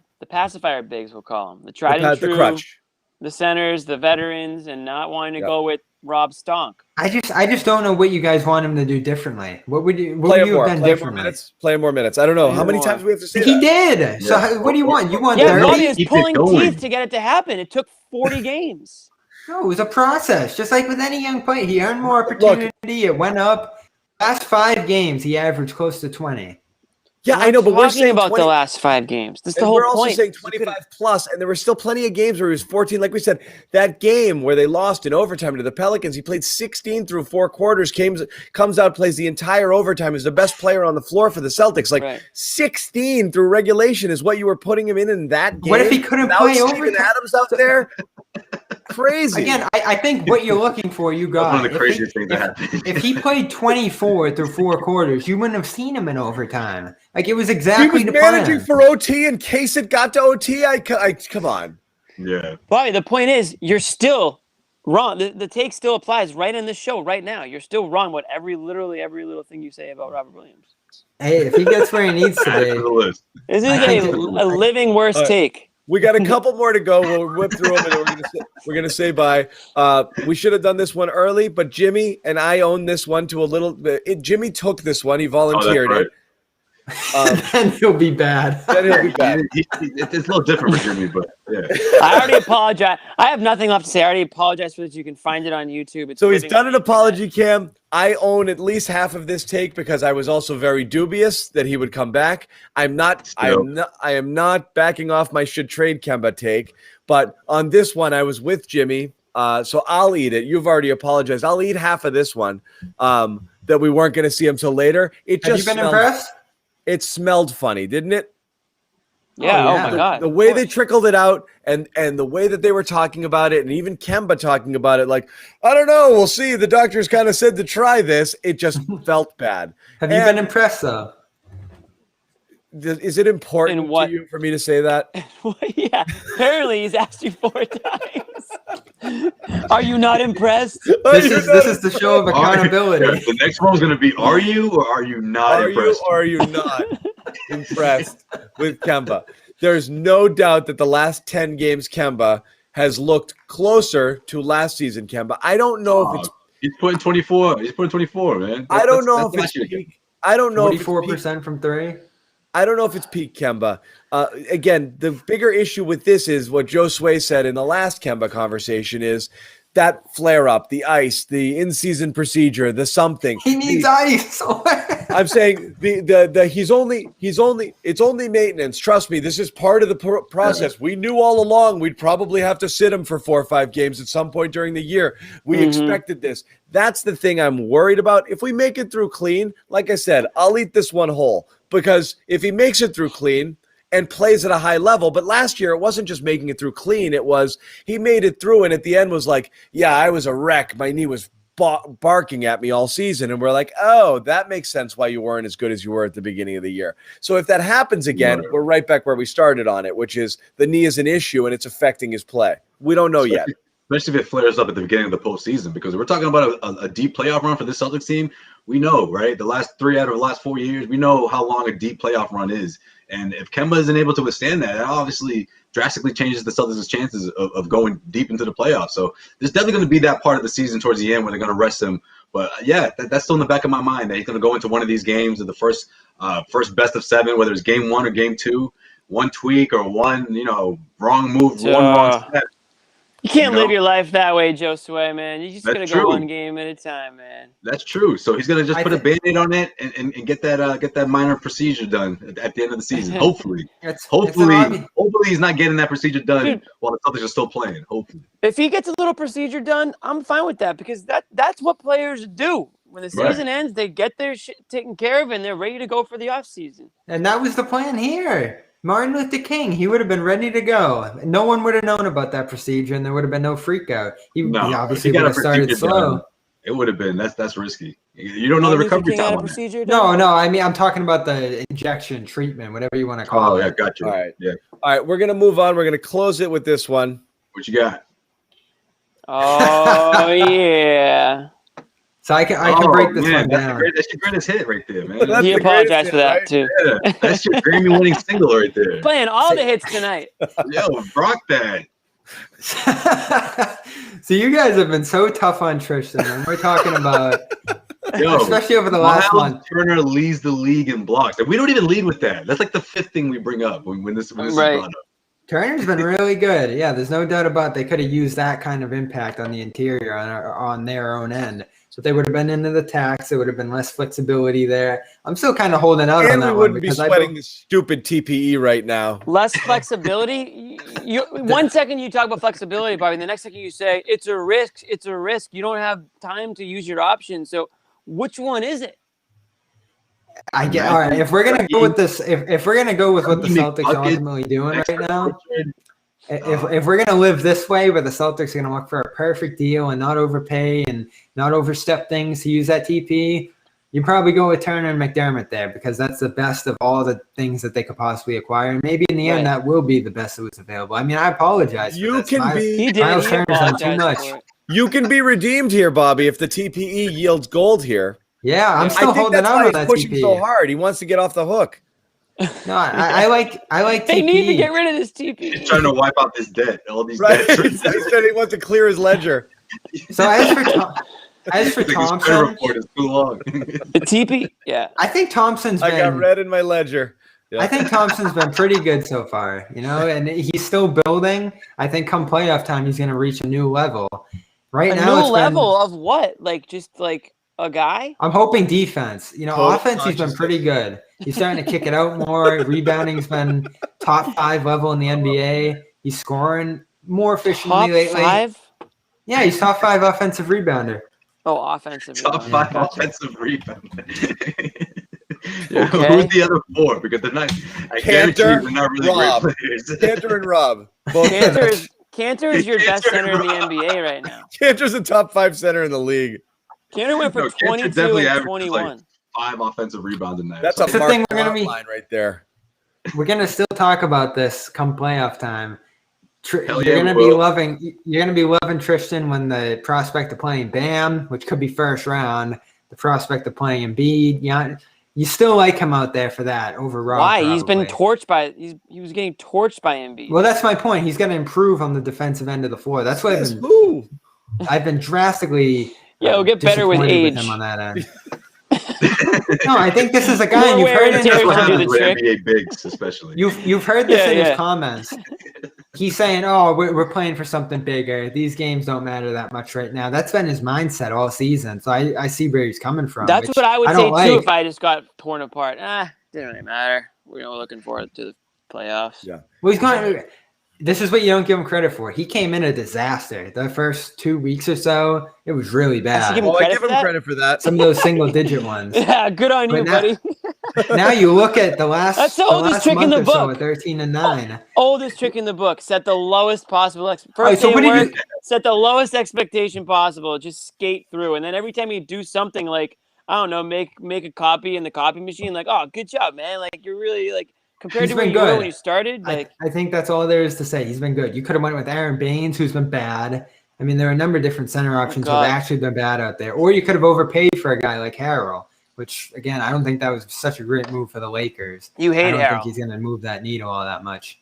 bigs, we'll call them. The tried and true, the crutch. The centers, the veterans, and not wanting to go with Rob Stonk. I just don't know what you guys want him to do differently. What would you have done differently? Play more minutes. I don't know. How many times we have to say he that? did. Yeah. So what do you want? You want 30? Bobby is pulling teeth to get it to happen. It took 40 games. No, it was a process. Just like with any young player, he earned more opportunity. It went up. Last 5 games, he averaged close to 20. Yeah, I know, but we're saying about the last 5 games. That's the whole point. We're also saying 25 plus, and there were still plenty of games where he was 14. Like we said, that game where they lost in overtime to the Pelicans, he played 16 through 4 quarters, comes out, plays the entire overtime, is the best player on the floor for the Celtics. 16 through regulation is what you were putting him in that game. What if he couldn't play overtime? Adams out there? Crazy. Again, I think what you're looking for, you got. One of the craziest things that happened. If he played 24 through 4 quarters, you wouldn't have seen him in overtime. Like, it was exactly the plan. He was managing for OT in case it got to OT. I come on. Yeah. Bobby, the point is, you're still wrong. The take still applies right in this show right now. You're still wrong with literally every little thing you say about Robert Williams. Hey, if he gets where he needs to be. This is a living worst take. We got a couple more to go. We'll whip through them, and we're gonna say bye. We should have done this one early, but Jimmy and I own this one to a little bit. Jimmy took this one. He volunteered it. Then he'll be bad. It's a little different for Jimmy, but yeah. I already apologize. I have nothing left to say. I already apologize for this. You can find it on YouTube. So he's done an apology, Cam. I own at least half of this take because I was also very dubious that he would come back. I am not backing off my should trade Kemba take, but on this one I was with Jimmy. So I'll eat it. You've already apologized. I'll eat half of this one. That we weren't going to see until later. Have you been impressed? It smelled funny, didn't it? Yeah. Oh my God. The way they trickled it out and the way that they were talking about it, and even Kemba talking about it, like, I don't know, we'll see. The doctors kind of said to try this. It just felt bad. Have you been impressed though? Is it important to you for me to say that? Yeah. Apparently he's asked you 4 times. Are you not impressed? This is the show of accountability. The next one's going to be, are you or are you not impressed? Are you not impressed with Kemba? There's no doubt that the last 10 games Kemba has looked closer to last season Kemba. I don't know if it's... He's putting 24. He's putting 24, man. I don't know if it's peak. I don't know 44% from 3. I don't know if it's peak Kemba. Again, the bigger issue with this is what Josue said in the last Kemba conversation is that flare-up, the ice, the in-season procedure, the something. He needs ice. I'm saying it's only maintenance. Trust me, this is part of the process. Yeah. We knew all along we'd probably have to sit him for 4 or 5 games at some point during the year. We expected this. That's the thing I'm worried about. If we make it through clean, like I said, I'll eat this one whole. Because if he makes it through clean and plays at a high level. But last year, it wasn't just making it through clean. It was he made it through, and at the end was like, yeah, I was a wreck. My knee was barking at me all season. And we're like, oh, that makes sense why you weren't as good as you were at the beginning of the year. So if that happens again, we're right back where we started on it, which is the knee is an issue and it's affecting his play. We don't know yet. Especially if it flares up at the beginning of the postseason, because we're talking about a deep playoff run for the Celtics team. We know, right? The last 3 out of the last 4 years, we know how long a deep playoff run is. And if Kemba isn't able to withstand that, that obviously drastically changes the Celtics' chances of going deep into the playoffs. So there's definitely going to be that part of the season towards the end where they're going to rest him. But yeah, that's still in the back of my mind that he's going to go into one of these games of the first best of 7, whether it's game 1 or game 2, one tweak or one, wrong move, one wrong step. You can't live your life that way, Josue, man. You just got to go one game at a time, man. That's true. So he's going to just put a Band-Aid on it and get that minor procedure done at the end of the season. Hopefully. Hopefully he's not getting that procedure done while the Celtics are still playing. Hopefully. If he gets a little procedure done, I'm fine with that because that's what players do. When the season ends, they get their shit taken care of and they're ready to go for the offseason. And that was the plan here. Martin Luther King, he would have been ready to go. No one would have known about that procedure, and there would have been no freak out. He obviously would have started slow. It would have been. That's risky. You don't know the recovery time on that. No. I mean, I'm talking about the injection treatment, whatever you want to call it. Oh, yeah, got you. All right. Yeah. All right, we're going to move on. We're going to close it with this one. What you got? Oh, yeah. So I can break this one down. That's your greatest hit right there, man. He apologized for that, too. Yeah, that's your Grammy-winning single right there. Playing all the hits tonight. Yo, rock that. So you guys have been so tough on Tristan, and we're talking about, especially over the last month. Turner leads the league in blocks, and we don't even lead with that. That's like the 5th thing we bring up when this is brought up. Turner's been really good. Yeah, there's no doubt about they could have used that kind of impact on the interior on their own end. So they would have been into the tax. There would have been less flexibility there. I'm still kind of holding out on that one. And we wouldn't be sweating this stupid TPE right now. Less flexibility? 1 second you talk about flexibility, Bobby. The next second you say, it's a risk. It's a risk. You don't have time to use your options. So which one is it? All right. If we're gonna go with this, if we're gonna go with what the Celtics are ultimately doing right now, if we're gonna live this way, where the Celtics are gonna look for a perfect deal and not overpay and not overstep things to use that TP, you probably go with Turner and McDermott there because that's the best of all the things that they could possibly acquire. And maybe in the end, that will be the best that was available. I mean, I apologize. You can be. Miles Turner's done too much. You can be redeemed here, Bobby, if the TPE yields gold here. Yeah, I'm still holding out on that pushing TP. so hard. He wants to get off the hook. No, I like They TP. need to get rid of this TP. He's trying to wipe out this debt. All these Right. debts. He said he wants to clear his ledger. So as for Thompson, report is too long. The TP, yeah. I think Thompson's been. I got red in my ledger. Yeah. I think Thompson's been pretty good so far, and he's still building. I think come playoff time, he's going to reach a new level. Right now, a new level of what? Like just like a guy? I'm hoping defense. Offense, he's been pretty good. He's starting to kick it out more. Rebounding's been top 5 level in the NBA. He's scoring more efficiently lately. Top 5? Yeah, he's top 5 offensive rebounder. Oh, offensive. Top 5 offensive rebounder. Yeah, Okay. who's the other 4? Because they're not. I guarantee Cantor, they're not really Rob. great players. Cantor and Rob. Cantor is your best center in the NBA right now. Cantor's a top 5 center in the league. Cantor went for No, Cantor 22 definitely and averages, 21. 5 offensive rebounds in that. That's So a the Mark thing we're gonna line right there. We're going to still talk about this come playoff time. Hell You're yeah, going to we be will. loving Tristan when the prospect of playing Bam, which could be first round, the prospect of playing Embiid. Yeah, you still like him out there for that over Rob. Why? He's been probably. torched by he was getting torched by Embiid. Well, that's my point. He's going to improve on the defensive end of the floor. That's what I've been drastically. Yeah, it'll get better with disappointed age. him on that end. No, I think this is a guy, More and you've wear heard and it in tear his to do comments. the with trick. NBA bigs, especially. You've heard this Yeah, in yeah. his comments. He's saying, "Oh, we're playing for something bigger. These games don't matter that much right now." That's been his mindset all season. So I see where he's coming from. That's which what I would say don't too like. if I just got torn apart. Didn't really matter. We're looking forward to the playoffs. Yeah. Well, he's going. This is what you don't give him credit for. He came in a disaster. The first 2 weeks or so, it was really Has he bad. given Oh, I credit give for him that? credit for that. Some of those single-digit ones. Yeah, good on you, But now- buddy. Now you look at the last. That's the oldest last trick in month the or so, book. 13-9. Oldest trick in the book. Set the lowest possible Right, first so day what of did work. you- Set the lowest expectation possible. Just skate through, and then every time you do something like I don't know, make a copy in the copy machine, like oh, good job, man. Like you're really like compared He's to where been you were good. when you started. Like I think that's all there is to say. He's been good. You could have went with Aaron Baines, who's been bad. I mean, there are a number of different center options who have God. actually been bad out there. Or you could have overpaid for a guy like Harrell, which, again, I don't think that was such a great move for the Lakers. you hate I don't Harrell. think he's going to move that needle all that much.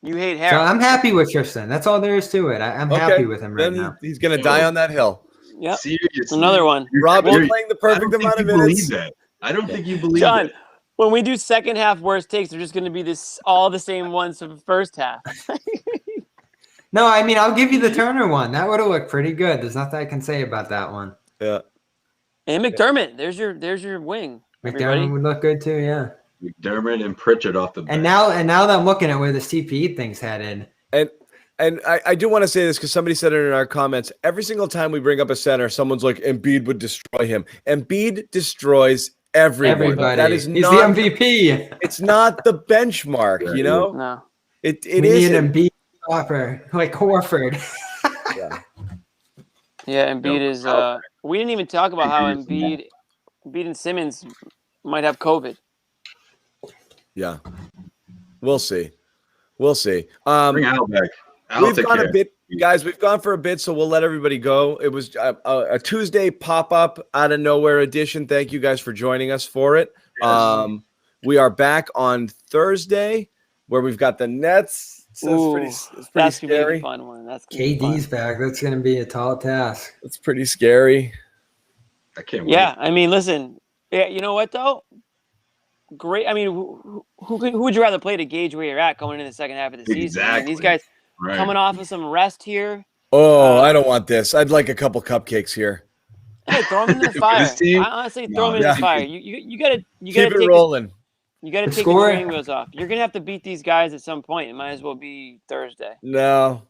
You hate So Harrell. I'm happy with Tristan. That's all there is to it. I'm happy with him right Then now. he's going to die on that hill. Yep. Seriously. Another one. Rob is You're- playing the I perfect don't think amount you of minutes. believe that. I don't think you believe John, that. when we do second half worst takes, they're just going to be all the same ones for the first half. No, I mean, I'll give you the Turner one. That would have looked pretty good. There's nothing I can say about that one. Yeah. And McDermott, there's your wing. Everybody. McDermott would look good too, yeah. McDermott and Pritchard off the bench. And now that I'm looking at where the CPE thing's headed. And I do want to say this because somebody said it in our comments. Every single time we bring up a center, someone's like, Embiid would destroy him. Embiid destroys everyone. Everybody. That is He's not the MVP. It's not the benchmark, you know? No. It We need is. an Embiid stopper like Horford. Yeah, Embiid is. We didn't even talk about how Embiid and Simmons might have COVID. Yeah. We'll see. We'll see. Bring Al back. Al We've take gone care. a bit, guys. We've gone for a bit, so we'll let everybody go. It was a Tuesday pop-up out of nowhere edition. Thank you guys for joining us for it. Yes. We are back on Thursday, where we've got the Nets. So it's pretty That's gonna be scary. a fun one. That's gonna be KD's fun. back. That's going to be a tall task. It's pretty scary. I can't wait. Yeah, I mean, listen. Yeah, you know what though? Great. I mean, who would you rather play to gauge where you're at going into the second half of the season? I mean, Exactly. these guys Right. coming off of some rest here. Oh, I don't want this. I'd like a couple cupcakes here. Hey, throw them in the For fire. this team? I honestly throw them in Yeah. the fire. You gotta Keep it take rolling. You got to The take the score- training wheels off. You're gonna have to beat these guys at some point. It might as well be Thursday. No,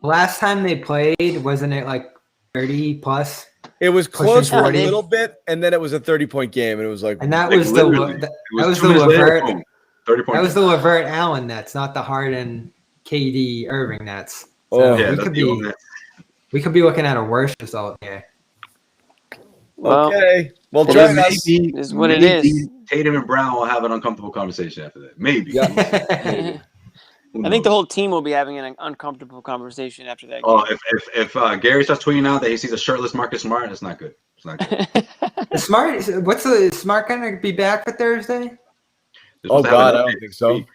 Last time they played, wasn't it like 30 plus? it was Pushing close for a 40. little bit, and then it was a 30-point game, and it was like, And that Like, was the literally, that it was was 2 the minutes later, Levert. boom, 30 points. That was the Levert Allen Nets, not the Harden KD Irving Nets. So Oh. yeah, we that's could the be old Nets. looking at a worse result here. Well, okay, well, it join is- us. Maybe, is what it maybe is. Tatum and Brown will have an uncomfortable conversation after that. Maybe. Yeah. Who I think the knows? whole team will be having an uncomfortable conversation after that. Oh, if Gary starts tweeting out that he sees a shirtless Marcus Smart, it's not good. It's not good. The Smart going to be back for Thursday? They're Oh supposed to have God, an I update don't think this so. week.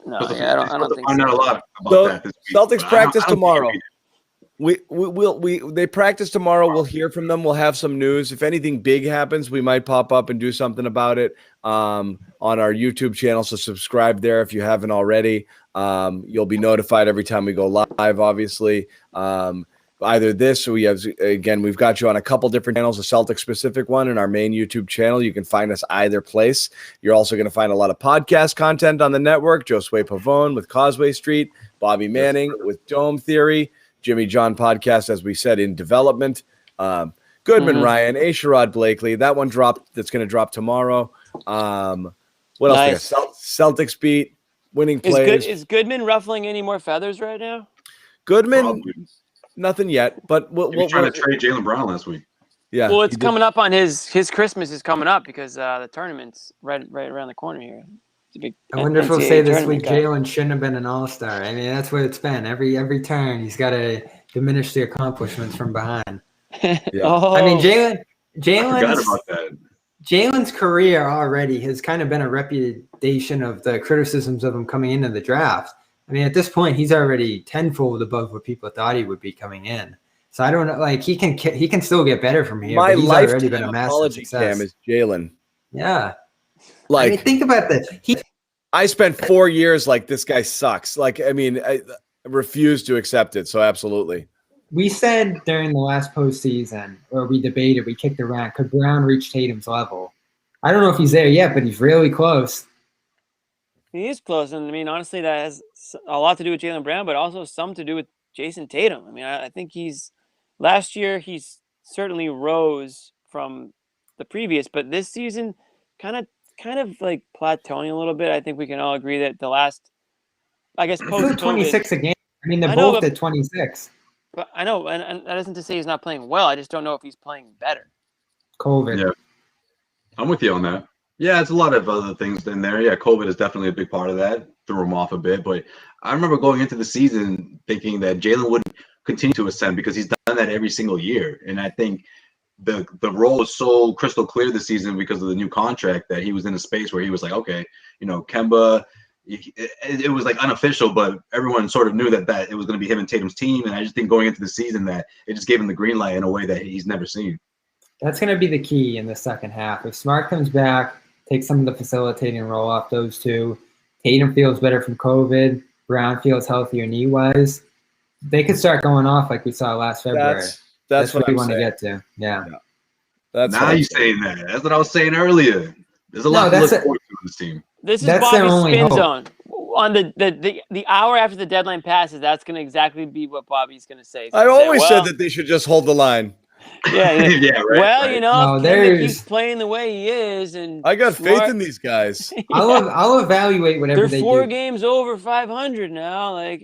No, Supposed to- yeah, I they're don't supposed to think find out a so. lot about So, that this week. Celtics but I don't- practice I don't think tomorrow. it'll be- They practice tomorrow. We'll hear from them. We'll have some news. If anything big happens, we might pop up and do something about it on our YouTube channel. So subscribe there if you haven't already. You'll be notified every time we go live, obviously. Either this or we've got you on a couple different channels, a Celtic specific one and our main YouTube channel. You can find us either place. You're also going to find a lot of podcast content on the network. Josue Pavone with Causeway Street, Bobby Manning with Dome Theory, Jimmy John podcast, as we said, in development. Goodman Ryan, A. Sherrod Blakely. That one dropped. That's going to drop tomorrow. What else? Nice. Celtics beat, winning plays. Is Goodman ruffling any more feathers right now? Goodman, Probably. nothing yet. But He was trying to trade Jaylen Brown last week. yeah. Well, it's he did. coming up on his Christmas is coming up because the tournament's right around the corner here. It's a big. I wonder if he'll NCAA say this tournament week guy. Jalen shouldn't have been an all-star. I mean, that's what it's been. Every turn, he's got to diminish the accomplishments from behind. Oh, I mean, I forgot Jalen's about that. Jalen's career already has kind of been a reputation of the criticisms of him coming into the draft. I mean, at this point, he's already tenfold above what people thought he would be coming in. So I don't know. Like he can still get better from here. My but he's already been lifetime a massive apology success. cam is Jalen. Yeah. Like I mean, think about this. I spent 4 years like this guy sucks. Like, I mean, I refuse to accept it. So absolutely. We said during the last postseason, or we debated, we kicked around, could Brown reach Tatum's level? I don't know if he's there yet, but he's really close. he is close, and I mean, honestly, that has a lot to do with Jaylen Brown, but also some to do with Jason Tatum. I mean, I think last year he's certainly rose from the previous, but this season kind of like plateauing a little bit. I think we can all agree that the last, I guess, He's post at 26 a game. I mean, they're I know, both but- at 26. But I know, and that isn't to say he's not playing well. I just don't know if he's playing better. COVID. Yeah. I'm with you on that. Yeah, it's a lot of other things in there. Yeah, COVID is definitely a big part of that. Threw him off a bit. But I remember going into the season thinking that Jalen would continue to ascend because he's done that every single year. And I think the role is so crystal clear this season because of the new contract that he was in a space where he was like, okay, Kemba, it was like unofficial, but everyone sort of knew that it was going to be him and Tatum's team. And I just think going into the season that it just gave him the green light in a way that he's never seen. That's going to be the key in the second half. If Smart comes back, takes some of the facilitating role off those two, Tatum feels better from COVID, Brown feels healthier knee-wise, they could start going off like we saw last February. That's what we I'm want to saying. get to. Yeah. That's Now you're saying that. That's what I was saying earlier. There's a lot to look forward to in this team. This is That's their Bobby's only spin hope. zone. On the hour after the deadline passes, that's going to exactly be what Bobby's going to say. He's I gonna say, always well, said that they should just hold the line. Yeah, Yeah, right. well, right. No, if Kemba there's- keeps playing the way he is, and I got faith Smart- in these guys. I'll evaluate whatever they're they 4 do. games over 500 now. Like,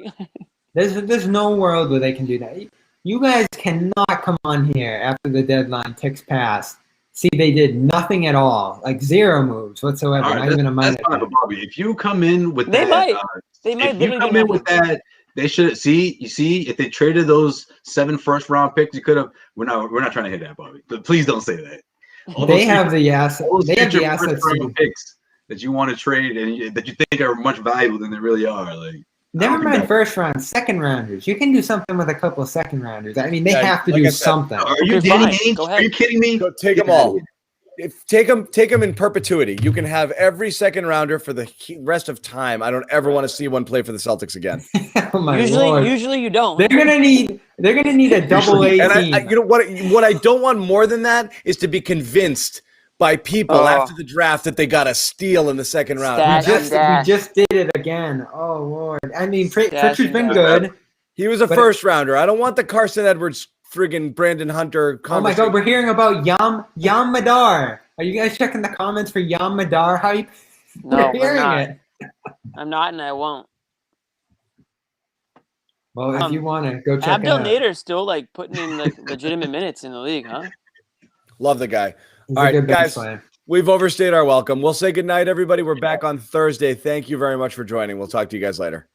There's no world where they can do that. You guys cannot come on here after the deadline ticks past. See, they did nothing at all, like 0 moves whatsoever, All right, not even a minor. that's fine, but Bobby, if you come in with They that, might. They might if you literally come do in with nothing. that, they should see. You see, if they traded those 7 first-round picks, you could have. We're not trying to hit that, Bobby. But please don't say that. All They those have the assets. all those They have the future assets. first-round picks that you want to trade and that you think are much valuable than they really are. Like, Never I don't think mind that- first round, second rounders. You can do something with a couple of second rounders. I mean, they Yeah, have to like do I said, something. Are you Okay, kidding fine. me? Go Are ahead. you kidding me? Go take them all. Take them in perpetuity. You can have every second rounder for the rest of time. I don't ever want to see one play for the Celtics again. Oh my Lord. Usually you don't. They're gonna need a double A And team. I you know what I don't want more than that is to be convinced by people Oh. after the draft that they got a steal in the second round. Stat. we just did it again. Oh Lord. I mean, Stash Pritchard's been and good. He was a But- first rounder. I don't want the Carson Edwards friggin' Brandon Hunter Oh my God, conversation. we're hearing about Yam Madar. Are you guys checking the comments for Yam Madar hype? No, we're we're hearing not. it. I'm not, and I won't. Well, if you want to go check Abdel it out. Nader's still like putting in like legitimate minutes in the league, huh? Love the guy. He's All a right, good guys. baseline. We've overstayed our welcome. We'll say goodnight, everybody. We're back on Thursday. Thank you very much for joining. We'll talk to you guys later.